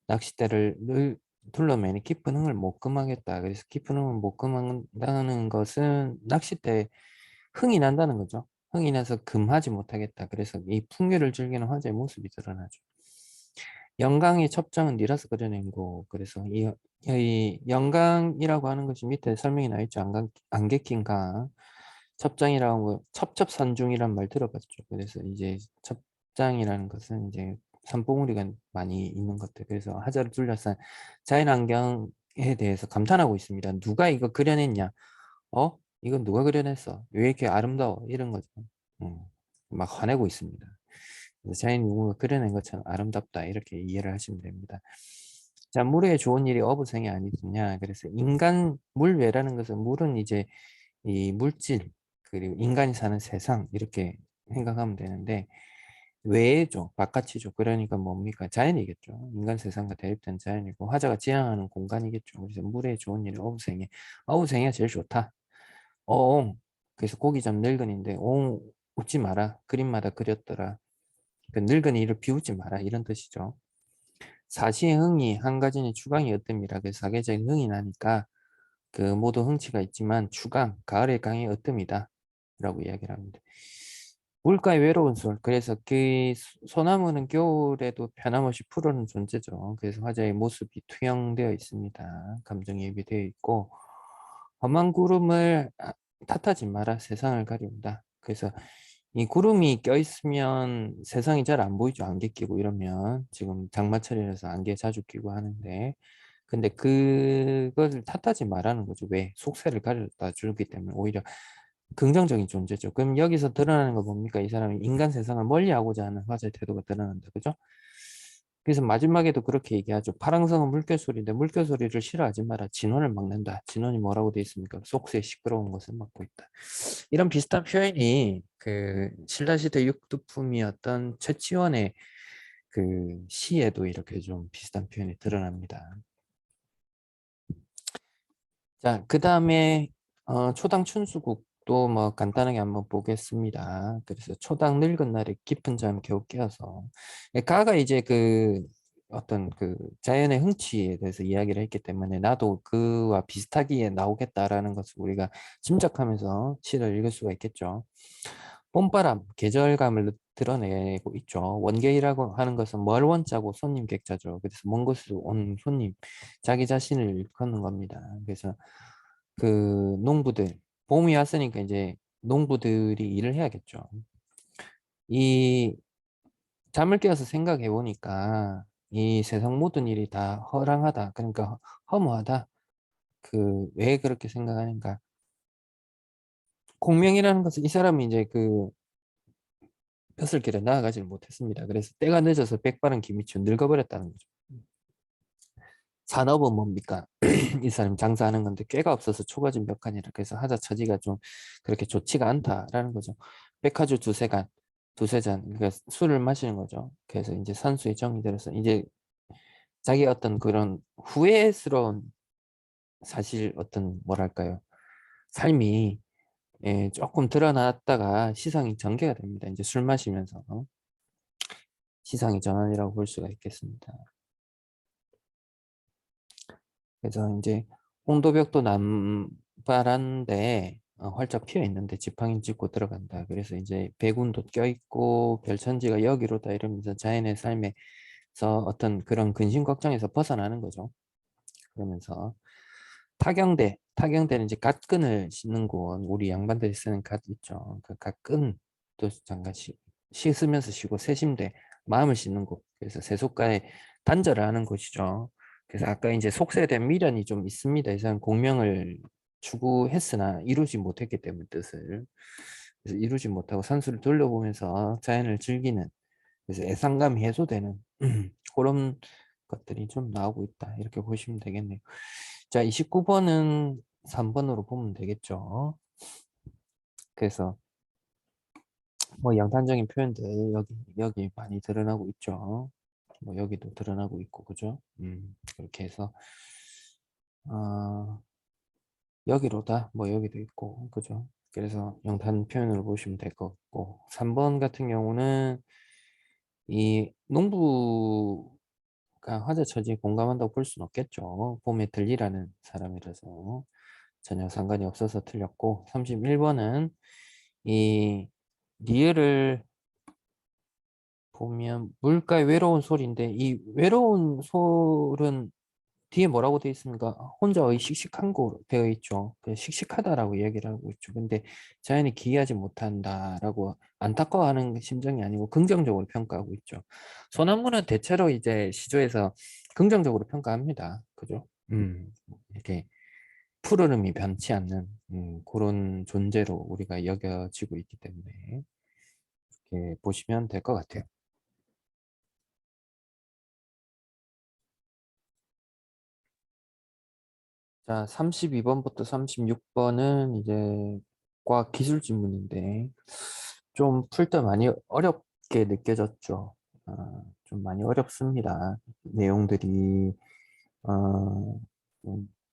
낚싯대를 늘 둘러매니 깊은 흥을 못 금하겠다. 그래서 깊은 흥을 못 금한다는 것은 낚싯대 흥이 난다는 거죠. 흥이 나서 금하지 못하겠다. 그래서 이 풍류를 즐기는 화제의 모습이 드러나죠. 영광의 첩장은 니라서 그려낸 거. 그래서 이 영광이라고 하는 것이 밑에 설명이 나 있죠. 안개 낀 강. 첩장이라는 거, 첩첩산중이란 말 들어봤죠. 그래서 이제 첩장이라는 것은 이제 산봉우리가 많이 있는 것들. 그래서 하자를 둘러싼 자연환경에 대해서 감탄하고 있습니다. 누가 이거 그려냈냐? 이건 누가 그려냈어? 왜 이렇게 아름다워? 이런 거죠. 음, 막 화내고 있습니다. 그래서 자연이 누군가 그려낸 것처럼 아름답다. 이렇게 이해를 하시면 됩니다. 자, 물에 좋은 일이 어부생이 아니냐. 그래서 인간 물외라는 것은 물은 이제 이 물질 그리고 인간이 사는 세상 이렇게 생각하면 되는데 외죠 바깥이죠. 그러니까 뭡니까 자연이겠죠. 인간 세상과 대립된 자연이고 화자가 지향하는 공간이겠죠. 그래서 물에 좋은 일이 어부생이 어부생이가 제일 좋다. 어옹 그래서 고기 잡 늙은인데 옹 웃지 마라 그림마다 그렸더라. 그 늙은이 이를 비웃지 마라 이런 뜻이죠. 사시의 흥이 한 가지는 추강이 어뜸이라 그 사계적인 흥이 나니까 그 모두 흥치가 있지만 추강 가을의 강이 어뜸이다 라고 이야기를 합니다. 물가의 외로운 솔 그래서 그 소나무는 겨울에도 변함없이 푸르는 존재죠. 그래서 화자의 모습이 투영되어 있습니다. 감정이 예비되어 있고 험한 구름을 탓하지 마라 세상을 가리운다. 그래서 이 구름이 껴있으면 세상이 잘 안 보이죠. 안개 끼고 이러면 지금 장마철이라서 안개 자주 끼고 하는데 근데 그것을 탓하지 말라는 거죠. 왜? 속세를 가려다 주기 때문에 오히려 긍정적인 존재죠. 그럼 여기서 드러나는 거 뭡니까? 이 사람이 인간 세상을 멀리하고자 하는 화자의 태도가 드러난다. 그죠? 그래서 마지막에도 그렇게 얘기하죠. 파랑성은 물결소리인데 물결소리를 싫어하지 마라. 진원을 막는다. 진원이 뭐라고 돼 있습니까? 속수의 시끄러운 것을 막고 있다. 이런 비슷한 표현이 그 신라시대 육두품이었던 최치원의 그 시에도 이렇게 좀 비슷한 표현이 드러납니다. 자, 그 다음에 초당 춘수국도 뭐 간단하게 한번 보겠습니다. 그래서 초당 늙은 날에 깊은 잠 겨우 깨어서 가가 이제 그 어떤 그 자연의 흥취에 대해서 이야기를 했기 때문에 나도 그와 비슷하기에 나오겠다라는 것을 우리가 짐작하면서 시를 읽을 수가 있겠죠. 봄바람, 계절감을 드러내고 있죠. 원계이라고 하는 것은 멀 원자고 손님 객자죠. 그래서 먼 곳에서 온 손님, 자기 자신을 일컫는 겁니다. 그래서 그 농부들, 봄이 왔으니까 이제 농부들이 일을 해야겠죠. 이 잠을 깨어서 생각해 보니까 이 세상 모든 일이 다 허랑하다. 그러니까 허무하다. 그 왜 그렇게 생각하는가? 공명이라는 것은 이 사람이 이제 그 벼슬길에 나아가지를 못했습니다. 그래서 때가 늦어서 백발은 김이춘 늙어버렸다는 거죠. 산업은 뭡니까? 이 사람 장사하는 건데 꾀가 없어서 초가진 몇 칸이라 그래서 하자 처지가 좀 그렇게 좋지가 않다라는 거죠. 백화주 두세 간, 두세 잔, 그러니까 술을 마시는 거죠. 그래서 이제 산수의 정이 들어서 이제 자기 어떤 그런 후회스러운 사실 어떤 뭐랄까요? 삶이 조금 드러났다가 시상이 전개가 됩니다. 이제 술 마시면서 시상의 전환이라고 볼 수가 있겠습니다. 그래서 이제 홍도벽도 남파란데 활짝 피어 있는데 지팡이 짚고 들어간다. 그래서 이제 백운도 껴있고 별천지가 여기로다 이러면서 자연의 삶에 어떤 그런 근심 걱정에서 벗어나는 거죠. 그러면서 타경대는 이제 갓끈을 씻는 곳, 우리 양반들이 쓰는 갓 있죠. 그 갓끈도 잠깐 씻으면서 쉬고, 세심대, 마음을 씻는 곳. 그래서 세속가에 단절을 하는 곳이죠. 그래서 아까 이제 속세된 미련이 좀 있습니다. 이상 공명을 추구했으나 이루지 못했기 때문에 뜻을. 그래서 이루지 못하고 산수를 돌려보면서 자연을 즐기는, 그래서 애상감이 해소되는 그런 것들이 좀 나오고 있다. 이렇게 보시면 되겠네요. 자, 29번은 3번으로 보면 되겠죠. 그래서 뭐 양탄적인 표현들 여기 많이 드러나고 있죠. 뭐 여기도 드러나고 있고, 그죠? 그렇게 해서 여기로다 뭐 여기도 있고, 그죠? 그래서 양탄 표현으로 보시면 될 것 같고, 3번 같은 경우는 이 농부 화재 처지에 공감한다고 볼 수는 없겠죠. 봄에 들리라는 사람이라서 전혀 상관이 없어서 틀렸고, 31번은 이 리을을 보면 물가의 외로운 소리인데, 이 외로운 솔은 뒤에 뭐라고 되어 있습니까? 혼자의 씩씩한 거 되어 있죠. 씩씩하다라고 얘기를 하고 있죠. 근데 자연이 기이하지 못한다라고 안타까워하는 심정이 아니고 긍정적으로 평가하고 있죠. 소나무는 대체로 이제 시조에서 긍정적으로 평가합니다. 그죠? 이렇게 푸르름이 변치 않는 그런 존재로 우리가 여겨지고 있기 때문에 이렇게 보시면 될 것 같아요. 자, 32번부터 36번은 이제 과학 기술 지문인데 좀 풀 때 많이 어렵게 느껴졌죠. 좀 많이 어렵습니다. 내용들이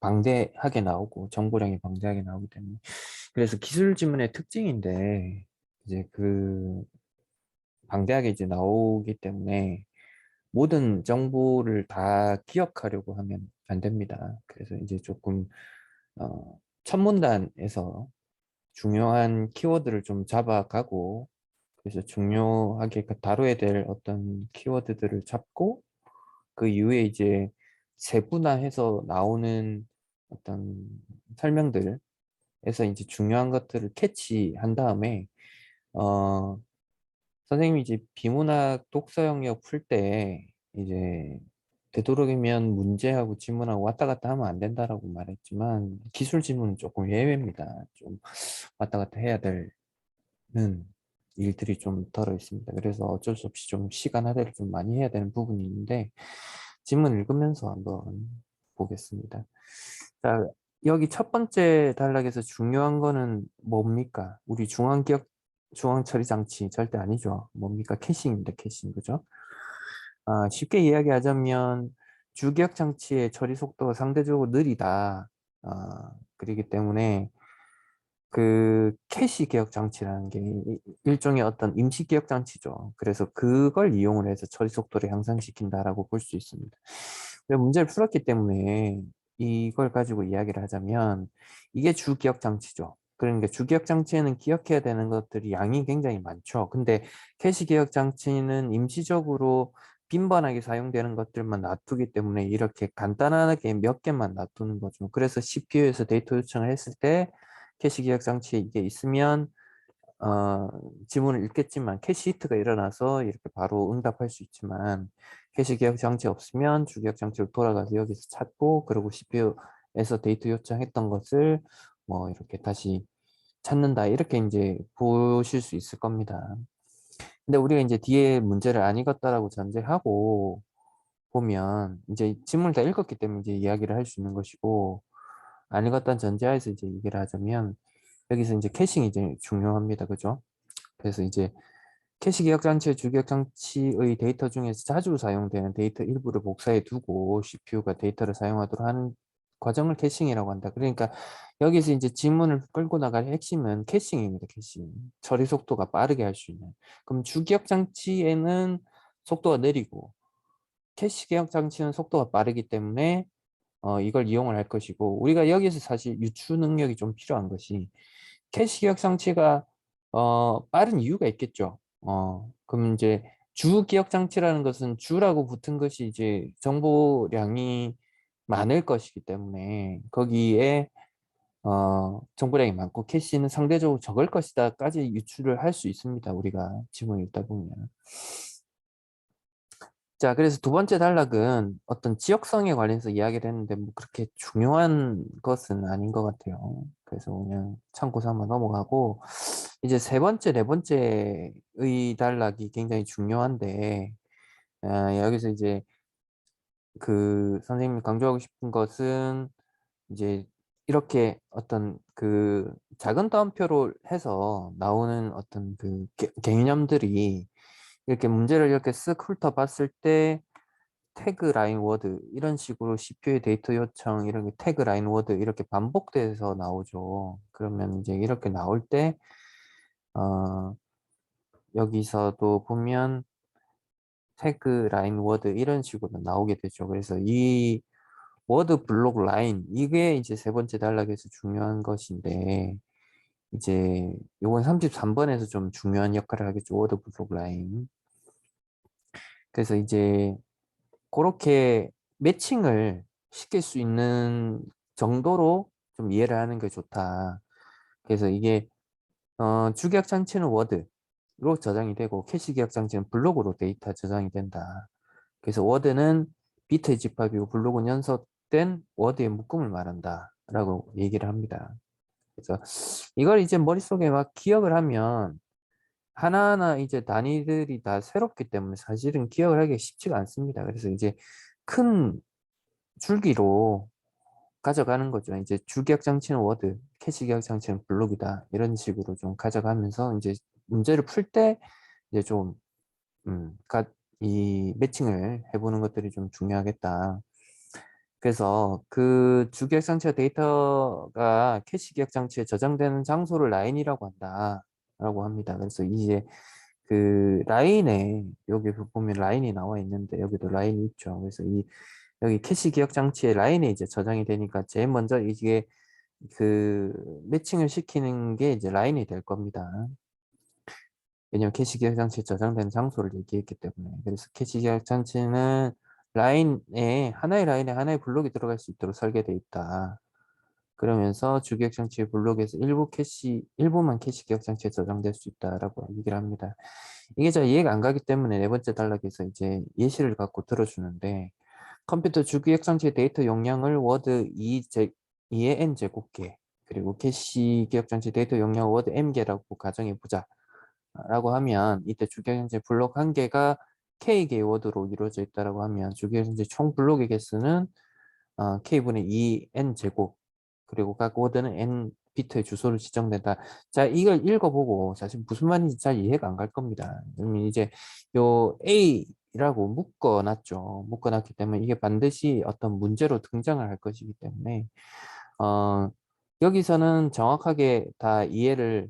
방대하게 나오고 정보량이 방대하게 나오기 때문에. 그래서 기술 지문의 특징인데 이제 그 방대하게 이제 나오기 때문에 모든 정보를 다 기억하려고 하면 안 됩니다. 그래서 이제 조금 첫 문단에서 중요한 키워드를 좀 잡아가고, 그래서 중요하게 다뤄야 될 어떤 키워드들을 잡고, 그 이후에 이제 세분화해서 나오는 어떤 설명들에서 이제 중요한 것들을 캐치한 다음에 어 선생님이 이제 비문학 독서 영역 풀 때 이제 되도록이면 문제하고 지문하고 왔다 갔다 하면 안 된다라고 말했지만, 기술 지문은 조금 예외입니다. 좀 왔다 갔다 해야 되는 일들이 좀 덜어 있습니다. 그래서 어쩔 수 없이 좀 시간 할애를 좀 많이 해야 되는 부분이 있는데, 지문 읽으면서 한번 보겠습니다. 자, 여기 첫 번째 단락에서 중요한 거는 뭡니까? 우리 중앙 처리 장치 절대 아니죠. 뭡니까? 캐싱입니다. 캐싱. 그죠? 쉽게 이야기하자면 주기억 장치의 처리 속도가 상대적으로 느리다. 그렇기 때문에 그 캐시 기억 장치라는 게 일종의 어떤 임시 기억 장치죠. 그래서 그걸 이용을 해서 처리 속도를 향상시킨다라고 볼 수 있습니다. 근데 문제를 풀었기 때문에 이걸 가지고 이야기를 하자면 이게 주기억 장치죠. 그러니까 주기억 장치에는 기억해야 되는 것들이 양이 굉장히 많죠. 근데 캐시 기억 장치는 임시적으로 빈번하게 사용되는 것들만 놔두기 때문에 이렇게 간단하게 몇 개만 놔두는 거죠. 그래서 CPU에서 데이터 요청을 했을 때 캐시 기억 장치에 이게 있으면 지문을 읽겠지만 캐시 히트가 일어나서 이렇게 바로 응답할 수 있지만, 캐시 기억 장치 없으면 주기억 장치로 돌아가서 여기서 찾고, 그리고 CPU에서 데이터 요청했던 것을 뭐 이렇게 다시 찾는다, 이렇게 이제 보실 수 있을 겁니다. 근데 우리가 이제 뒤에 문제를 안 읽었다라고 전제하고 보면 이제 지문을 다 읽었기 때문에 이제 이야기를 할 수 있는 것이고, 안 읽었다는 전제하에서 이제 얘기를 하자면 여기서 이제 캐싱이 이제 중요합니다. 그죠? 그래서 이제 캐시 기억 장치의 주기억 장치의 데이터 중에서 자주 사용되는 데이터 일부를 복사해 두고 CPU가 데이터를 사용하도록 하는 과정을 캐싱이라고 한다. 그러니까 여기서 이제 지문을 끌고 나갈 핵심은 캐싱입니다. 캐싱. 처리 속도가 빠르게 할 수 있는. 그럼 주기억 장치에는 속도가 느리고 캐시 기억 장치는 속도가 빠르기 때문에 이걸 이용을 할 것이고, 우리가 여기서 사실 유추 능력이 좀 필요한 것이, 캐시 기억 장치가 빠른 이유가 있겠죠. 그럼 이제 주 기억 장치라는 것은 주라고 붙은 것이 이제 정보량이 많을 것이기 때문에 거기에 정보량이 많고 캐시는 상대적으로 적을 것이다까지 유추를 할 수 있습니다. 우리가 지문을 읽다 보면. 자, 그래서 두 번째 단락은 어떤 지역성에 관련해서 이야기를 했는데 뭐 그렇게 중요한 것은 아닌 것 같아요. 그래서 그냥 참고 삼아 넘어가고 이제 세 번째, 네 번째의 단락이 굉장히 중요한데 여기서 이제 그 선생님이 강조하고 싶은 것은 이제 이렇게 어떤 그 작은 따옴표로 해서 나오는 어떤 그 개념들이 이렇게 문제를 이렇게 쓱 훑어봤을 때 태그 라인 워드 이런 식으로 CPU의 데이터 요청 이런 게 태그 라인 워드 이렇게 반복돼서 나오죠. 그러면 이제 이렇게 나올 때 여기서도 보면 태그 라인 워드 이런 식으로 나오게 되죠. 그래서 이 워드 블록 라인 이게 이제 세 번째 단락에서 중요한 것인데 이제 요건 33번에서 좀 중요한 역할을 하겠죠. 워드 블록 라인. 그래서 이제 그렇게 매칭을 시킬 수 있는 정도로 좀 이해를 하는 게 좋다. 그래서 이게 주기억 장치는 워드로 저장이 되고 캐시 기억 장치는 블록으로 데이터 저장이 된다. 그래서 워드는 비트의 집합이고 블록은 연속된 워드의 묶음을 말한다. 라고 얘기를 합니다. 그래서 이걸 이제 머릿속에 막 기억을 하면 하나하나 이제 단위들이 다 새롭기 때문에 사실은 기억을 하기가 쉽지가 않습니다. 그래서 이제 큰 줄기로 가져가는 거죠. 이제 주기억 장치는 워드, 캐시 기억 장치는 블록이다. 이런 식으로 좀 가져가면서 이제 문제를 풀 때 이제 좀, 이 매칭을 해보는 것들이 좀 중요하겠다. 그래서 그 주기억 장치와 데이터가 캐시 기억 장치에 저장되는 장소를 라인이라고 한다. 라고 합니다. 그래서 이제 그 라인에 여기 보면 라인이 나와 있는데 여기도 라인이 있죠. 그래서 이 여기 캐시 기억 장치에 라인에 이제 저장이 되니까 제일 먼저 이게 그 매칭을 시키는 게 이제 라인이 될 겁니다. 왜냐면 캐시 기억 장치에 저장된 장소를 얘기했기 때문에. 그래서 캐시 기억 장치는 하나의 라인에 하나의 블록이 들어갈 수 있도록 설계되어 있다. 그러면서 주기억 장치의 블록에서 일부만 캐시 기억 장치에 저장될 수 있다라고 얘기를 합니다. 이게 잘 이해가 안 가기 때문에 네 번째 단락에서 이제 예시를 갖고 들어주는데 컴퓨터 주기억 장치의 데이터 용량을 워드 2의 n제곱개 그리고 캐시 기억 장치 데이터 용량 워드 m개라고 가정해 보자 라고 하면 이때 주기억 장치 블록 한 개가 k개의 워드로 이루어져 있다라고 하면 주기억 장치 총 블록의 개수는 k분의 2n제곱 그리고 각 워드는 n 비트의 주소를 지정된다. 자, 이걸 읽어보고 사실 무슨 말인지 잘 이해가 안 갈 겁니다. 그러면 이제 요 A라고 묶어놨죠. 묶어놨기 때문에 이게 반드시 어떤 문제로 등장을 할 것이기 때문에 여기서는 정확하게 다 이해를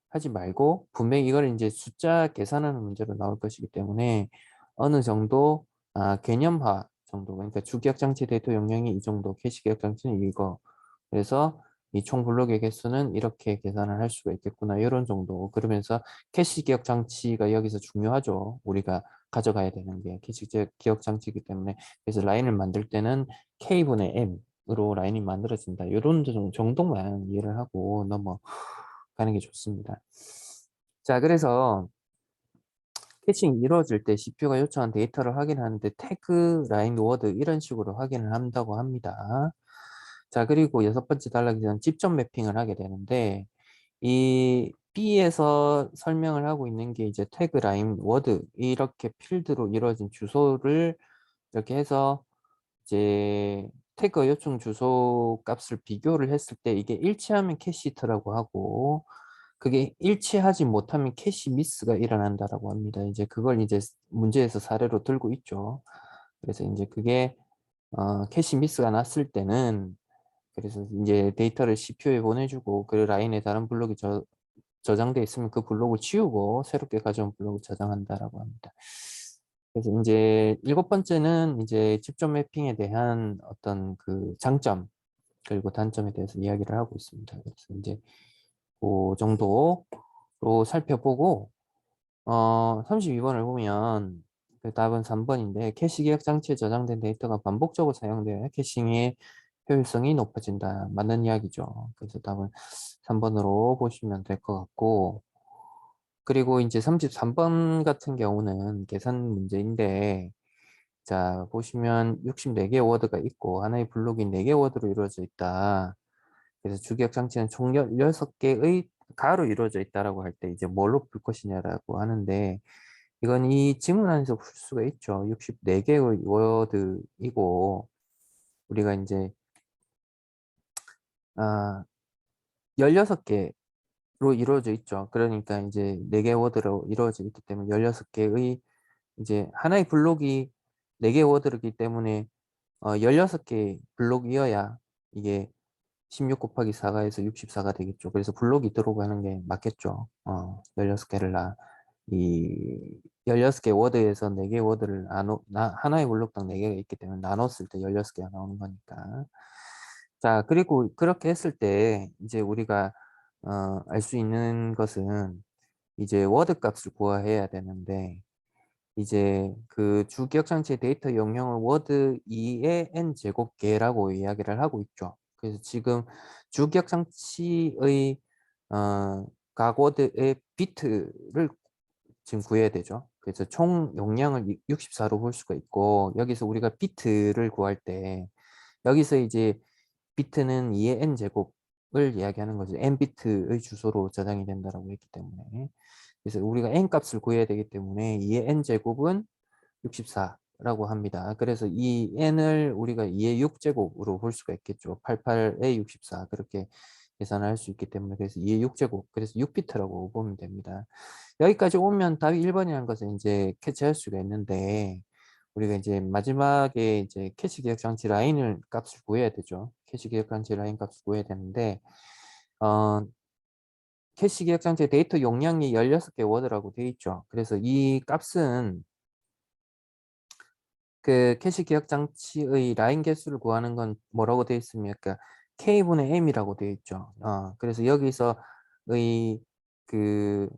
하지 말고 분명히 이걸 이제 숫자 계산하는 문제로 나올 것이기 때문에 어느 정도 개념화 정도 그러니까 주기억 장치 데이터 용량이 이 정도 캐시 기억 장치는 이거 그래서 이 총 블록의 개수는 이렇게 계산을 할 수가 있겠구나 이런 정도 그러면서 캐시 기억 장치가 여기서 중요하죠 우리가 가져가야 되는 게 캐시 기억 장치이기 때문에 그래서 라인을 만들 때는 K분의 M으로 라인이 만들어진다 이런 정도만 이해를 하고 넘어가는 게 좋습니다. 자, 그래서 캐싱이 이루어질 때 CPU가 요청한 데이터를 확인하는데 태그, 라인, 워드 이런 식으로 확인을 한다고 합니다. 자, 그리고 여섯 번째 단락에서는 직접 매핑을 하게 되는데 이 B에서 설명을 하고 있는 게 이제 태그, 라인, 워드 이렇게 필드로 이루어진 주소를 이렇게 해서 이제 태그 요청 주소 값을 비교를 했을 때 이게 일치하면 캐시 히트라고 하고 그게 일치하지 못하면 캐시 미스가 일어난다라고 합니다. 이제 그걸 이제 문제에서 사례로 들고 있죠. 그래서 이제 그게 캐시 미스가 났을 때는 그래서 이제 데이터를 CPU에 보내주고 그 라인에 다른 블록이 저장돼 있으면 그 블록을 지우고 새롭게 가져온 블록을 저장한다라고 합니다. 그래서 이제 일곱 번째는 이제 직접 매핑에 대한 어떤 그 장점 그리고 단점에 대해서 이야기를 하고 있습니다. 그래서 이제 그 정도로 살펴보고 32번을 보면 그 답은 3번인데 캐시 기억 장치에 저장된 데이터가 반복적으로 사용되어 캐싱의 효율성이 높아진다. 맞는 이야기죠. 그래서 답은 3번으로 보시면 될 것 같고, 그리고 이제 33번 같은 경우는 계산 문제인데, 자, 보시면 64개 워드가 있고 하나의 블록이 4개 워드로 이루어져 있다. 그래서 주기억 장치는 총 16개의 가로 이루어져 있다라고 할 때 이제 뭘로 풀 것이냐라고 하는데, 이건 이 지문 안에서 풀 수가 있죠. 64개의 워드이고, 우리가 이제, 16개로 이루어져 있죠. 그러니까 이제 4개 워드로 이루어져 있기 때문에 16개의 이제 하나의 블록이 4개 워드이기 때문에 16개 블록이어야 이게 16 곱하기 4가 해서 64가 되겠죠. 그래서 블록이 들어가는 게 맞겠죠. 16개를 이 16개 워드에서 4개 워드를 하나의 블록당 4개가 있기 때문에 나눴을 때 16개가 나오는 거니까. 자, 그리고 그렇게 했을 때 이제 우리가 알 수 있는 것은 이제 워드 값을 구해야 되는데, 이제 그 주기억장치의 데이터 용량을 워드 2의 n 제곱계라고 이야기를 하고 있죠. 그래서 지금 주기억장치의 각 워드의 비트를 지금 구해야 되죠. 그래서 총 용량을 64로 볼 수가 있고, 여기서 우리가 비트를 구할 때 여기서 이제 비트는 2의 n 제곱을 이야기하는 거죠. n 비트의 주소로 저장이 된다고 했기 때문에. 그래서 우리가 n 값을 구해야 되기 때문에 2의 n 제곱은 64라고 합니다. 그래서 이 n을 우리가 2의 6제곱으로 볼 수가 있겠죠. 88의 64 그렇게 계산할 수 있기 때문에, 그래서 2의 6제곱, 그래서 6비트라고 보면 됩니다. 여기까지 오면 답이 1번이라는 것을 이제 캐치할 수가 있는데, 우리가 이제 마지막에 이제 캐시 기억 장치 라인을 값을 구해야 되죠. 캐시 기억 장치 라인 값을 구해야 되는데, 어, 캐시 기억 장치 데이터 용량이 16개 워드라고 되어 있죠. 그래서 이 값은 그 캐시 기억 장치의 라인 개수를 구하는 건 뭐라고 되어 있습니까? K분의 M이라고 되어 있죠. 그래서 여기서 그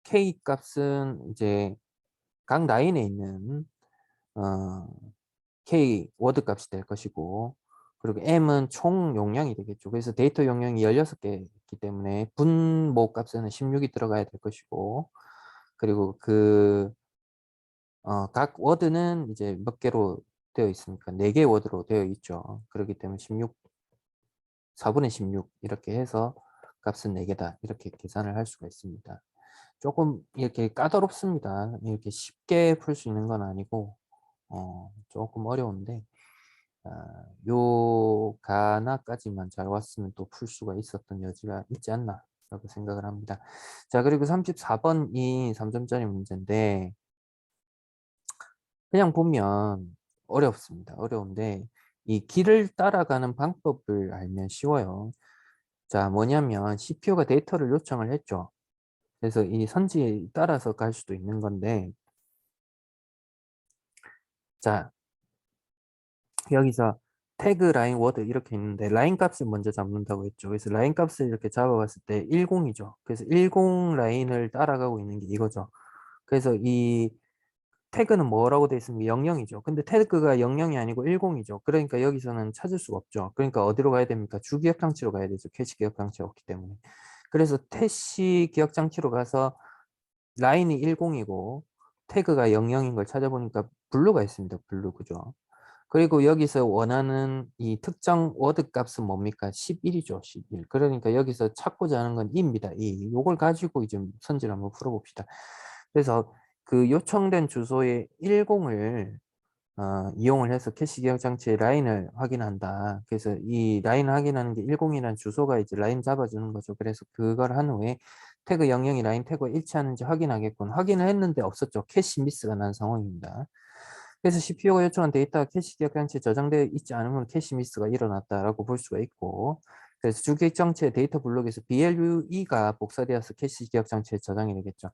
K 값은 이제 각 라인에 있는 어, K 워드 값이 될 것이고, 그리고 M은 총 용량이 되겠죠. 그래서 데이터 용량이 16개이기 때문에 분모 값에는 16이 들어가야 될 것이고, 그리고 각 워드는 이제 몇 개로 되어 있습니까? 4개 워드로 되어 있죠. 그렇기 때문에 16, 4분의 16 이렇게 해서 값은 4개다. 이렇게 계산을 할 수가 있습니다. 조금 이렇게 까다롭습니다. 이렇게 쉽게 풀 수 있는 건 아니고 조금 어려운데, 요 가나까지만 잘 왔으면 또 풀 수가 있었던 여지가 있지 않나 라고 생각을 합니다. 자, 그리고 34번이 3점짜리 문제인데, 그냥 보면 어렵습니다. 어려운데 이 길을 따라가는 방법을 알면 쉬워요. 자, 뭐냐면 CPU가 데이터를 요청을 했죠. 그래서 이 선지에 따라서 갈 수도 있는 건데, 자, 여기서 태그 라인 워드 이렇게 있는데 라인 값을 먼저 잡는다고 했죠. 그래서 라인 값을 이렇게 잡아봤을 때 10이죠. 그래서 10 라인을 따라가고 있는 게 이거죠. 그래서 이 태그는 뭐라고 되어 있습니까? 00이죠. 근데 태그가 00이 아니고 10이죠. 그러니까 여기서는 찾을 수가 없죠. 그러니까 어디로 가야 됩니까? 주기억장치로 가야 되죠. 캐시 기억장치가 없기 때문에. 그래서 캐시 기억장치로 가서 라인이 10이고 태그가 00인 걸 찾아보니까 블루가 있습니다. 블루, 그죠? 그리고 여기서 원하는 이 특정 워드 값은 뭡니까? 11이죠. 11. 그러니까 여기서 찾고자 하는 건 2입니다. 2. 요걸 가지고 이제 선지를 한번 풀어봅시다. 그래서 그 요청된 주소의 10을 이용을 해서 캐시 기억 장치의 라인을 확인한다. 그래서 이 라인 확인하는 게 10이라는 주소가 이제 라인 잡아주는 거죠. 그래서 그걸 한 후에 태그 00이 라인 태그와 일치하는지 확인하겠군. 확인을 했는데 없었죠. 캐시 미스가 난 상황입니다. 그래서 CPU가 요청한 데이터가 캐시 기억 장치에 저장되어 있지 않으면 캐시 미스가 일어났다라고 볼 수가 있고, 그래서 주기억 장치의 데이터 블록에서 BLUE가 복사되어서 캐시 기억 장치에 저장이 되겠죠.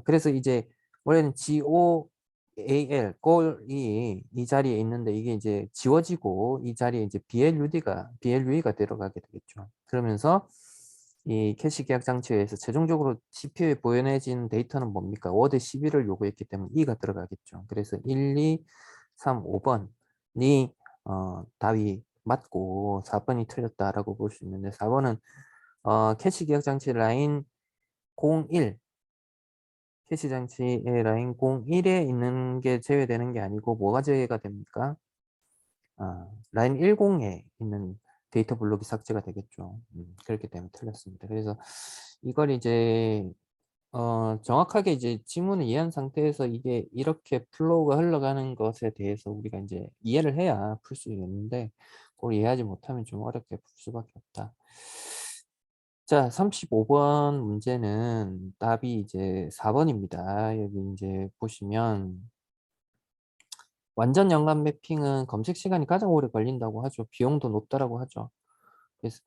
그래서 이제 원래는 GOAL, 골이 이 자리에 있는데 이게 이제 지워지고 이 자리에 이제 BLUE가 들어가게 되겠죠. 그러면서 이 캐시 계약 장치에 의해서 최종적으로 CPU에 보내진 데이터는 뭡니까? 워드 12를 요구했기 때문에 2가 들어가겠죠. 그래서 1, 2, 3, 5번이 답이 맞고 4번이 틀렸다라고 볼 수 있는데 4번은 캐시 계약 장치 라인 01 캐시 장치의 라인 01에 있는 게 제외되는 게 아니고 뭐가 제외가 됩니까? 라인 10에 있는 데이터 블록이 삭제가 되겠죠. 그렇기 때문에 틀렸습니다. 그래서 이걸 이제 정확하게 이제 지문을 이해한 상태에서 이게 이렇게 플로우가 흘러가는 것에 대해서 우리가 이제 이해를 해야 풀 수 있는데 그걸 이해하지 못하면 좀 어렵게 풀 수밖에 없다. 자, 35번 문제는 답이 이제 4번입니다. 여기 이제 보시면 완전 연관 매핑은 검색 시간이 가장 오래 걸린다고 하죠. 비용도 높다라고 하죠. 그래서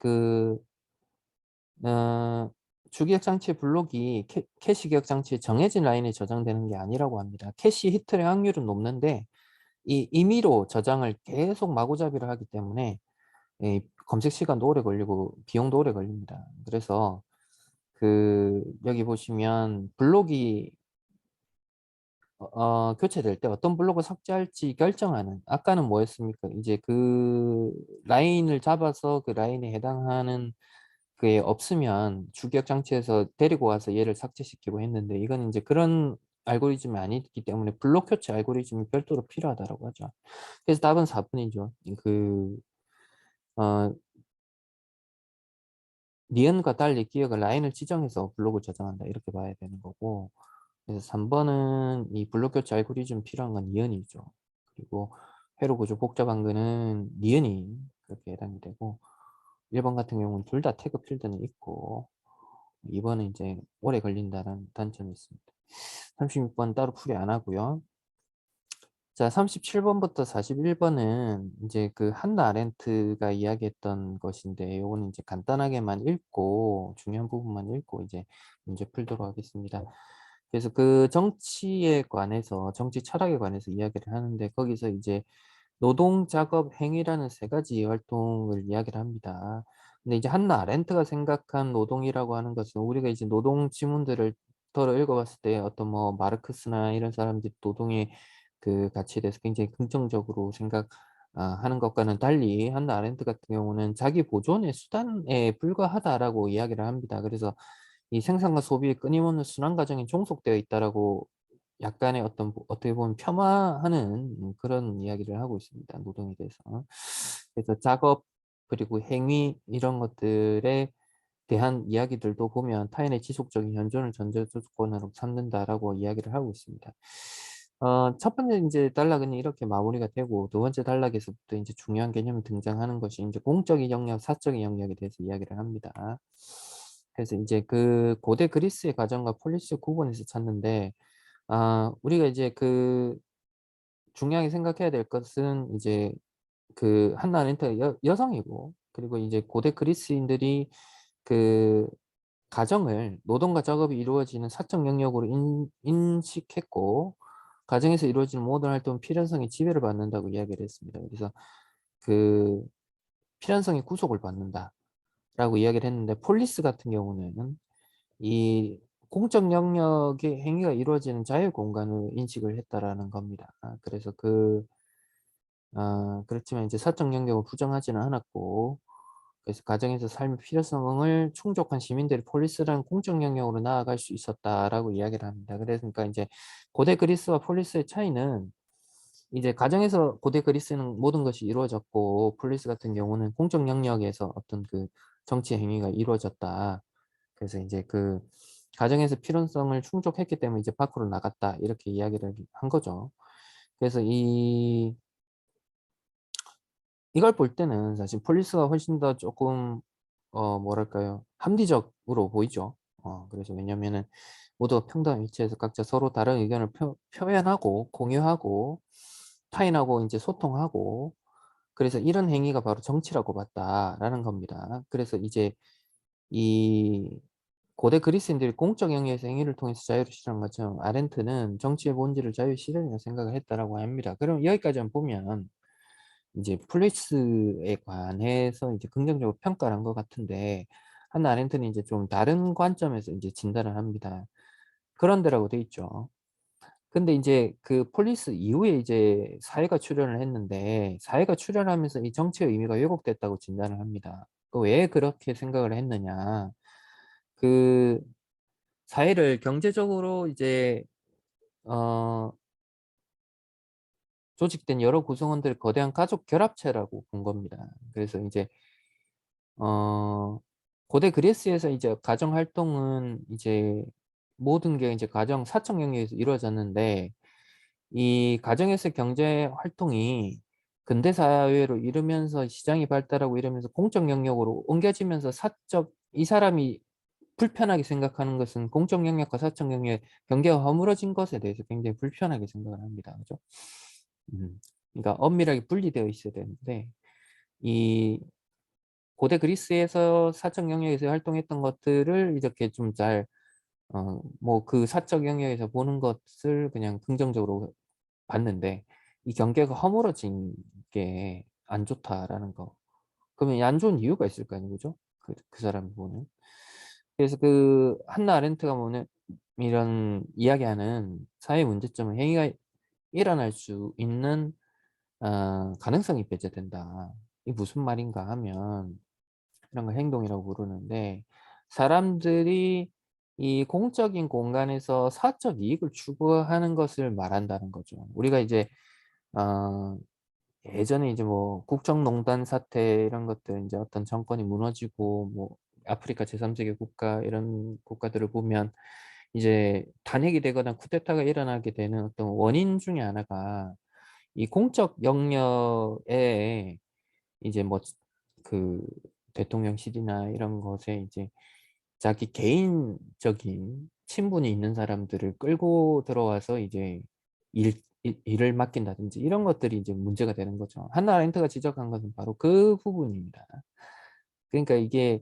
어, 주기억 장치 블록이 캐시 기억 장치에 정해진 라인에 저장되는 게 아니라고 합니다. 캐시 히트의 확률은 높는데 이 임의로 저장을 계속 마구잡이를 하기 때문에 검색 시간도 오래 걸리고 비용도 오래 걸립니다. 그래서 여기 보시면 블록이 교체될 때 어떤 블록을 삭제할지 결정하는 아까는 뭐였습니까? 이제 그 라인을 잡아서 그 라인에 해당하는 그게 없으면 주기억 장치에서 데리고 와서 얘를 삭제시키고 했는데 이건 이제 그런 알고리즘이 아니기 때문에 블록 교체 알고리즘이 별도로 필요하다고 하죠. 그래서 답은 4번이죠. 어, 니은과 달리 기억을 라인을 지정해서 블록을 저장한다 이렇게 봐야 되는 거고 그래서 3번은 이 블록 교체 알고리즘 필요한 건 니은이죠. 그리고 회로 구조 복잡한 거는 니은이 그렇게 해당이 되고 1번 같은 경우는 둘 다 태그 필드는 있고 2번은 이제 오래 걸린다는 단점이 있습니다. 36번 따로 풀이 안 하고요. 자, 37번부터 41번은 이제 그 한나 아렌트가 이야기했던 것인데 요거는 이제 간단하게만 읽고 중요한 부분만 읽고 이제 문제 풀도록 하겠습니다. 그래서 그 정치에 관해서 정치 철학에 관해서 이야기를 하는데 거기서 이제 노동 작업 행위라는 세 가지 활동을 이야기를 합니다. 근데 이제 한나 아렌트가 생각한 노동이라고 하는 것은 우리가 이제 노동 지문들을 덜어 읽어봤을 때 어떤 뭐 마르크스나 이런 사람들이 노동의 그 가치에 대해서 굉장히 긍정적으로 생각하는 것과는 달리 한나 아렌트 같은 경우는 자기 보존의 수단에 불과하다라고 이야기를 합니다. 그래서 이 생산과 소비의 끊임없는 순환 과정에 종속되어 있다라고 약간의 어떻게 보면 폄하하는 그런 이야기를 하고 있습니다. 노동에 대해서. 그래서 작업 그리고 행위 이런 것들에 대한 이야기들도 보면 타인의 지속적인 현존을 전제 조건으로 삼는다라고 이야기를 하고 있습니다. 첫 번째 이제 단락은 이렇게 마무리가 되고 두 번째 단락에서부터 이제 중요한 개념이 등장하는 것이 이제 공적인 영역, 사적인 영역에 대해서 이야기를 합니다. 그래서 이제 그 고대 그리스의 가정과 폴리스 구분해서 찾는데 우리가 이제 중요하게 생각해야 될 것은 이제 한나 아렌트가 여성이고 그리고 이제 고대 그리스인들이 그 가정을 노동과 작업이 이루어지는 사적 영역으로 인식했고 가정에서 이루어지는 모든 활동은 필연성의 지배를 받는다고 이야기를 했습니다. 그래서 그 필연성의 구속을 받는다라고 이야기를 했는데 폴리스 같은 경우는 이 공적 영역의 행위가 이루어지는 자유 공간을 인식을 했다라는 겁니다. 그래서 그렇지만 이제 사적 영역을 부정하지는 않았고 그래서 가정에서 삶의 필요성을 충족한 시민들이 폴리스라는 공적 영역으로 나아갈 수 있었다라고 이야기를 합니다. 그러니까 이제 고대 그리스와 폴리스의 차이는 이제 가정에서 고대 그리스는 모든 것이 이루어졌고 폴리스 같은 경우는 공적 영역에서 어떤 정치 행위가 이루어졌다. 그래서 이제 가정에서 필요성을 충족했기 때문에 이제 밖으로 나갔다 이렇게 이야기를 한 거죠. 그래서 이걸 볼 때는 사실 폴리스가 훨씬 더 조금 뭐랄까요 합리적으로 보이죠. 그래서 왜냐면은 모두가 평등한 위치에서 각자 서로 다른 의견을 표현하고 공유하고 타인하고 이제 소통하고 그래서 이런 행위가 바로 정치라고 봤다라는 겁니다. 그래서 이제 이 고대 그리스인들이 공적 영역에서 행위를 통해서 자유를 실현한 것처럼 아렌트는 정치의 본질을 자유 실현이라고 생각을 했다라고 합니다. 그럼 여기까지만 보면 이제 폴리스에 관해서 이제 긍정적으로 평가를 한 것 같은데 한나 아렌트는 이제 좀 다른 관점에서 이제 진단을 합니다. 그런 데라고 돼 있죠. 근데 이제 그 폴리스 이후에 이제 사회가 출현을 했는데 사회가 출현하면서 이 정치의 의미가 왜곡됐다고 진단을 합니다. 그 왜 그렇게 생각을 했느냐. 그 사회를 경제적으로 이제 어 조직된 여러 구성원들의 거대한 가족 결합체라고 본 겁니다. 그래서 이제 고대 그리스에서 이제 가정 활동은 이제 모든 게 이제 가정 사적 영역에서 이루어졌는데 이 가정에서 경제 활동이 근대 사회로 이르면서 시장이 발달하고 이러면서 공적 영역으로 옮겨지면서 사적 이 사람이 불편하게 생각하는 것은 공적 영역과 사적 영역의 경계가 허물어진 것에 대해서 굉장히 불편하게 생각을 합니다. 그죠? 그러니까 엄밀하게 분리되어 있어야 되는데 이 고대 그리스에서 사적 영역에서 활동했던 것들을 이렇게 좀 잘 뭐 그 사적 영역에서 보는 것을 그냥 긍정적으로 봤는데 이 경계가 허물어진 게 안 좋다라는 거. 그러면 안 좋은 이유가 있을 거 아니에요. 그죠? 그 사람이 보는. 그래서 그 한나 아렌트가 보는 이런 이야기하는 사회 문제점은 행위가 일어날 수 있는 가능성이 배제된다. 이게 무슨 말인가 하면 이런 걸 행동이라고 부르는데 사람들이 이 공적인 공간에서 사적 이익을 추구하는 것을 말한다는 거죠. 우리가 이제 어 예전에 이제 뭐 국정농단 사태 이런 것들 인제 어떤 정권이 무너지고 뭐 아프리카 제3 세계 국가 이런 국가들을 보면 이제 탄핵이 되거나 쿠데타가 일어나게 되는 어떤 원인 중에 하나가 이 공적 영역에 이제 뭐 그 대통령실이나 이런 것에 이제 자기 개인적인 친분이 있는 사람들을 끌고 들어와서 이제 일을 맡긴다든지 이런 것들이 이제 문제가 되는 거죠. 한나 아렌트가 지적한 것은 바로 그 부분입니다. 그러니까 이게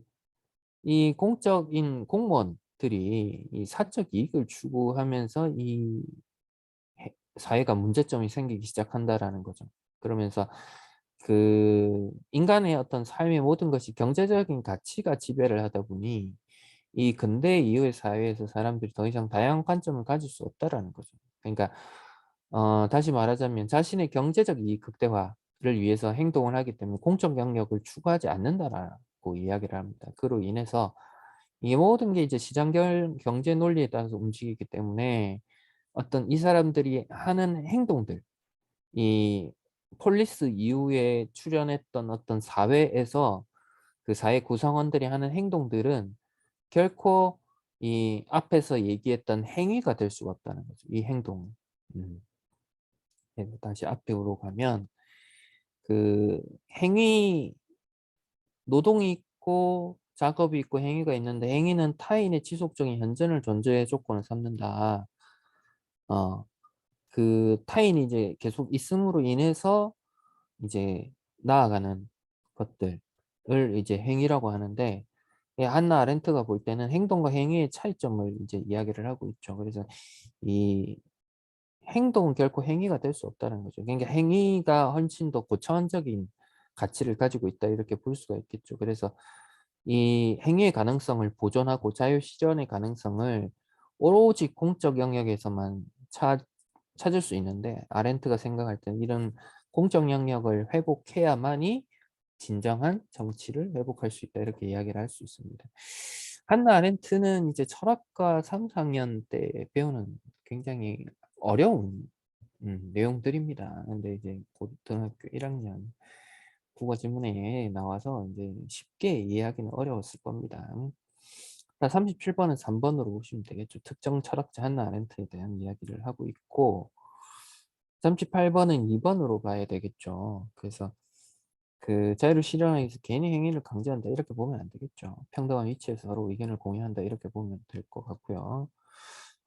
이 공적인 공무원들이 이 사적 이익을 추구하면서 이 사회가 문제점이 생기기 시작한다라는 거죠. 그러면서 그 인간의 어떤 삶의 모든 것이 경제적인 가치가 지배를 하다 보니 이 근대 이후의 사회에서 사람들이 더 이상 다양한 관점을 가질 수 없다라는 거죠. 그러니까 다시 말하자면 자신의 경제적 이익 극대화를 위해서 행동을 하기 때문에 공적 영역을 추구하지 않는다라고 이야기를 합니다. 그로 인해서 이 모든 게 이제 시장 경제 논리에 따라서 움직이기 때문에 어떤 이 사람들이 하는 행동들 이 폴리스 이후에 출현했던 어떤 사회에서 그 사회 구성원들이 하는 행동들은 결코 이 앞에서 얘기했던 행위가 될 수가 없다는 거죠, 이 행동은. 음. 네, 다시 앞으로 가면 그 행위 노동이 있고 작업이 있고 행위가 있는데 행위는 타인의 지속적인 현존을 존재의 조건을 삼는다. 어. 그 타인이 이제 계속 있음으로 인해서 이제 나아가는 것들을 이제 행위라고 하는데 이 한나 아렌트가 볼 때는 행동과 행위의 차이점을 이제 이야기를 하고 있죠. 그래서 이 행동은 결코 행위가 될 수 없다는 거죠. 그러니까 행위가 훨씬 더 고차원적인 가치를 가지고 있다 이렇게 볼 수가 있겠죠. 그래서 이 행위의 가능성을 보존하고 자유 실현의 가능성을 오로지 공적 영역에서만 찾을 수 있는데 아렌트가 생각할 때는 이런 공적 영역을 회복해야만이 진정한 정치를 회복할 수 있다 이렇게 이야기를 할 수 있습니다. 한나 아렌트는 이제 철학과 3, 4학년 때 배우는 굉장히 어려운 내용들입니다. 근데 이제 고등학교 1학년 국어 지문에 나와서 이제 쉽게 이해하기는 어려웠을 겁니다. 자, 37번은 3번으로 보시면 되겠죠. 특정 철학자 한나 아렌트에 대한 이야기를 하고 있고 38번은 2번으로 봐야 되겠죠. 그래서 그 자유를 실현하기 위해서 개인의 행위를 강제한다 이렇게 보면 안 되겠죠. 평등한 위치에서 서로 의견을 공유한다 이렇게 보면 될 것 같고요.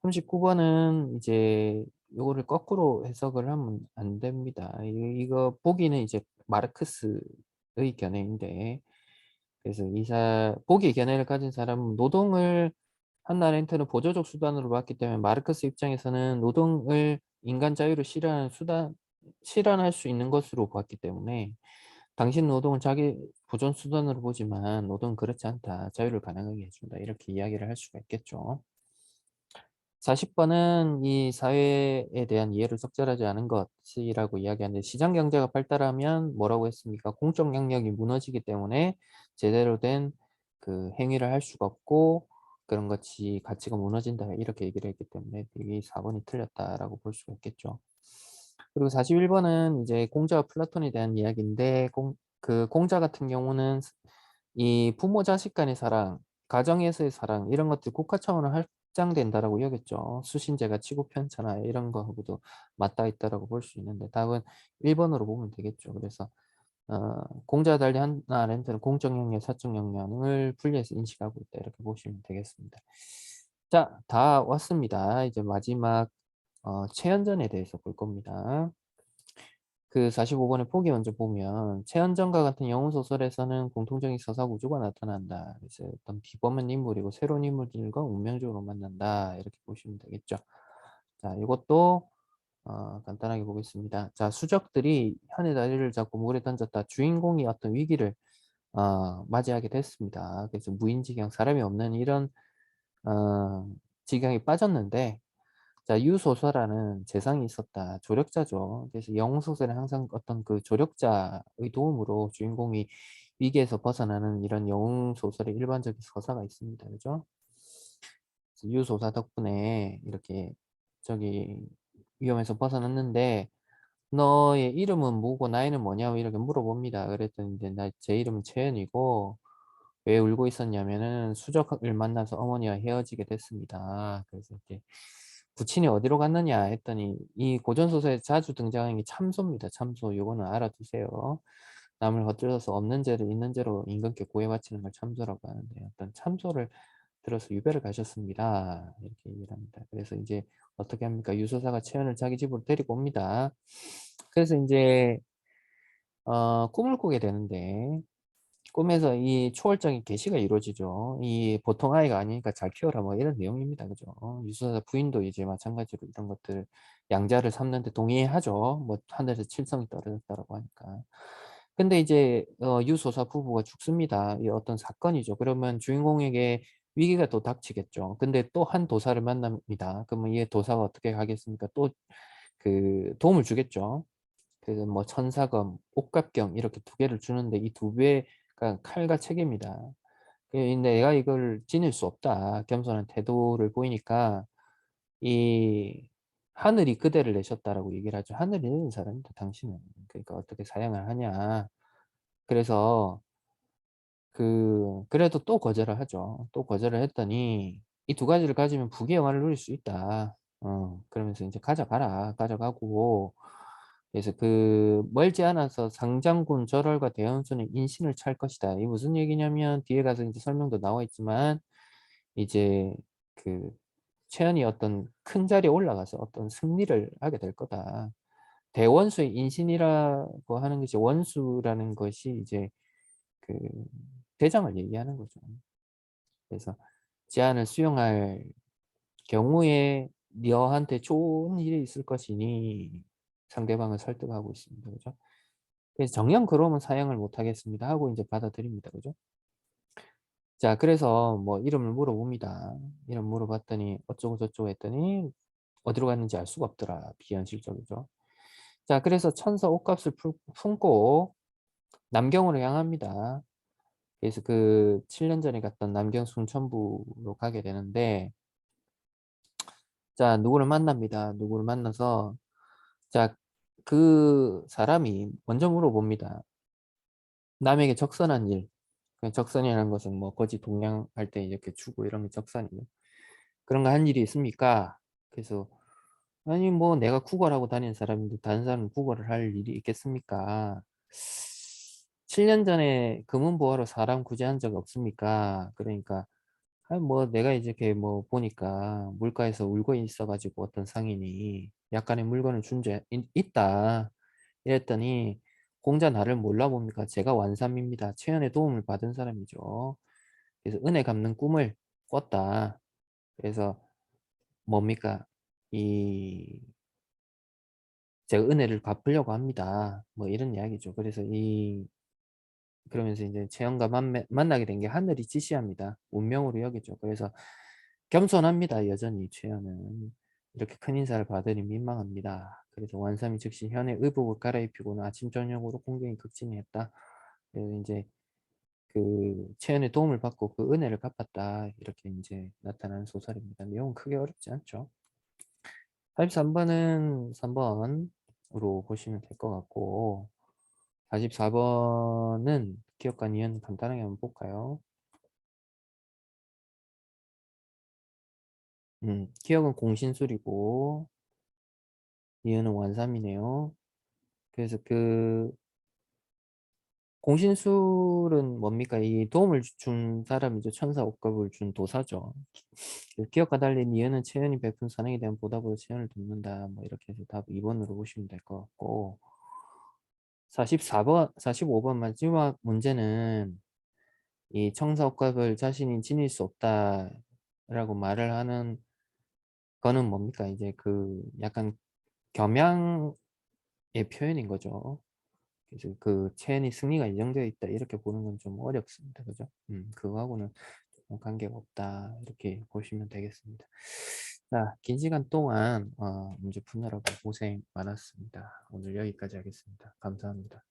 39번은 이제 요거를 거꾸로 해석을 하면 안 됩니다. 이거 보기는 이제 마르크스의 견해인데 그래서 보기의 견해를 가진 사람은 노동을 한나 아렌트는 보조적 수단으로 봤기 때문에 마르크스 입장에서는 노동을 인간 자유를 실현할 수 있는 것으로 봤기 때문에 당신 노동을 자기 보존 수단으로 보지만 노동은 그렇지 않다. 자유를 가능하게 해준다. 이렇게 이야기를 할 수가 있겠죠. 40번은 이 사회에 대한 이해를 적절하지 않은 것이라고 이야기하는데 시장 경제가 발달하면 뭐라고 했습니까? 공적 영역이 무너지기 때문에 제대로 된 그 행위를 할 수가 없고 그런 것이 가치가 무너진다. 이렇게 얘기를 했기 때문에 이 4번이 틀렸다라고 볼 수가 있겠죠. 그리고 41번은 이제 공자와 플라톤에 대한 이야기인데 그 공자 같은 경우는 이 부모 자식 간의 사랑, 가정에서의 사랑 이런 것들이 국가 차원으로 확장된다라고 여겼죠. 수신제가 치고 편찮아 이런 거하고도 맞닿아 있다라고 볼 수 있는데 답은 1번으로 보면 되겠죠. 그래서 공자와 달리 하나 아렌트는 공적 영역, 사적 영역을 분리해서 인식하고 있다 이렇게 보시면 되겠습니다. 자, 다 왔습니다. 이제 마지막 최현전에 대해서 볼 겁니다. 그 45번의 포기 먼저 보면 최현정과 같은 영웅 소설에서는 공통적인 서사 구조가 나타난다. 그래서 어떤 비범한 인물이고 새로운 인물들과 운명적으로 만난다. 이렇게 보시면 되겠죠. 자, 이것도 간단하게 보겠습니다. 자, 수적들이 한의 다리를 잡고 물에 던졌다. 주인공이 어떤 위기를 맞이하게 됐습니다. 그래서 무인지경, 사람이 없는 이런 지경에 빠졌는데 자, 유소설하는 재상이 있었다. 조력자죠. 그래서 영웅소설은 항상 어떤 그 조력자의 도움으로 주인공이 위기에서 벗어나는 이런 영웅소설의 일반적인 서사가 있습니다. 그죠? 그래서 유소사 덕분에 이렇게 저기 위험에서 벗어났는데 너의 이름은 뭐고 나이는 뭐냐고 이렇게 물어봅니다. 그랬더니 이제 제 이름은 채연이고 왜 울고 있었냐면은 수적을 만나서 어머니와 헤어지게 됐습니다. 그래서 이제 부친이 어디로 갔느냐 했더니 이 고전소설에 자주 등장하는 게 참소입니다. 참소. 요거는 알아두세요. 남을 헛들어서 없는 죄를 있는 죄로 임금께 구애바치는 걸 참소라고 하는데 어떤 참소를 들어서 유배를 가셨습니다. 이렇게 얘기를 합니다. 그래서 이제 어떻게 합니까? 유서사가 채연을 자기 집으로 데리고 옵니다. 그래서 이제 꿈을 꾸게 되는데 꿈에서 이 초월적인 계시가 이루어지죠. 이 보통 아이가 아니니까 잘 키워라 뭐 이런 내용입니다. 그죠? 유수사 부인도 이제 마찬가지로 이런 것들 양자를 삼는데 동의하죠. 뭐 하늘에서 칠성이 떨어졌다라고 하니까. 근데 이제 유소사 부부가 죽습니다. 이 어떤 사건이죠. 그러면 주인공에게 위기가 또 닥치겠죠. 근데 또 한 도사를 만납니다. 그러면 이 도사가 어떻게 하겠습니까? 또 그 도움을 주겠죠. 그래서 뭐 천사검, 옥갑경 이렇게 두 개를 주는데 이 두 개가 칼과 책입니다. 근데 내가 이걸 지닐 수 없다. 겸손한 태도를 보이니까 이 하늘이 그대를 내셨다라고 얘기를 하죠. 하늘이 내린 사람이다, 당신은. 그러니까 어떻게 사양을 하냐. 그래서 그래도 또 거절을 하죠. 또 거절을 했더니 이 두 가지를 가지면 부귀 영화를 누릴 수 있다. 그러면서 이제 가져가라. 가져가고 그래서 멀지 않아서 상장군 절월과 대원수는 인신을 찰 것이다. 이게 무슨 얘기냐면 뒤에 가서 이제 설명도 나와 있지만 이제 그 최연이 어떤 큰 자리에 올라가서 어떤 승리를 하게 될 거다. 대원수의 인신이라고 하는 것이 원수라는 것이 이제 그 대장을 얘기하는 거죠. 그래서 제안을 수용할 경우에 너한테 좋은 일이 있을 것이니 상대방을 설득하고 있습니다. 그죠? 그래서 정녕 그러면 사양을 못 하겠습니다 하고 이제 받아들입니다. 그죠? 자, 그래서 뭐 이름을 물어봅니다. 이름 물어봤더니 어쩌고 저쩌고 했더니 어디로 갔는지 알 수가 없더라. 비현실적이죠. 자, 그래서 천서 옷값을 품고 남경으로 향합니다. 그래서 그 7년 전에 갔던 남경 순천부로 가게 되는데 자, 누구를 만납니다. 누구를 만나서 자, 그 사람이 먼저 물어봅니다. 남에게 적선한 일. 적선이라는 것은 뭐 거지 동냥할 때 이렇게 주고 이런 게 적선이에요. 그런 거 한 일이 있습니까? 그래서 아니 뭐 내가 구걸하고 다니는 사람인데 다른 사람은 구걸을 할 일이 있겠습니까? 7년 전에 금은보화로 사람 구제한 적 없습니까? 그러니까 아니 뭐 내가 이렇게 뭐 보니까 물가에서 울고 있어가지고 어떤 상인이 약간의 물건을 준 적 있다. 이랬더니 공자 나를 몰라봅니까? 제가 완삼입니다. 최연의 도움을 받은 사람이죠. 그래서 은혜 갚는 꿈을 꿨다. 그래서 뭡니까? 이 제가 은혜를 갚으려고 합니다. 뭐 이런 이야기죠. 그래서 그러면서 이제 채연과 만나게 된 게 하늘이 지시합니다. 운명으로 여기죠. 그래서 겸손합니다. 여전히 채연은. 이렇게 큰 인사를 받으니 민망합니다. 그래서 원삼이 즉시 현의 의복을 갈아입히고는 아침 저녁으로 공경이 극진했다. 그래서 이제 그 채연의 도움을 받고 그 은혜를 갚았다. 이렇게 이제 나타나는 소설입니다. 내용은 크게 어렵지 않죠. 43번은 3번으로 보시면 될 것 같고 44번은 기억과 니은 간단하게 한번 볼까요? 기억은 공신술이고 니은은 원삼이네요. 그래서 그 공신술은 뭡니까? 이 도움을 준 사람이죠. 천사 옷값을 준 도사죠. 그 기억과 달리 니은은 채연이 베푼 선행에 대한 보답으로 채연을 돕는다. 뭐 이렇게 해서 답 2번으로 보시면 될 것 같고 44번, 45번 마지막 문제는 이 청사 옷값을 자신이 지닐 수 없다라고 말을 하는 거는 뭡니까? 이제 그 약간 겸양의 표현인 거죠. 그래서 그 체인이 승리가 인정되어 있다 이렇게 보는 건 좀 어렵습니다. 그죠? 그거하고는 조금 관계가 없다 이렇게 보시면 되겠습니다. 자, 긴 시간 동안 문제 푸느라고 고생 많았습니다. 오늘 여기까지 하겠습니다. 감사합니다.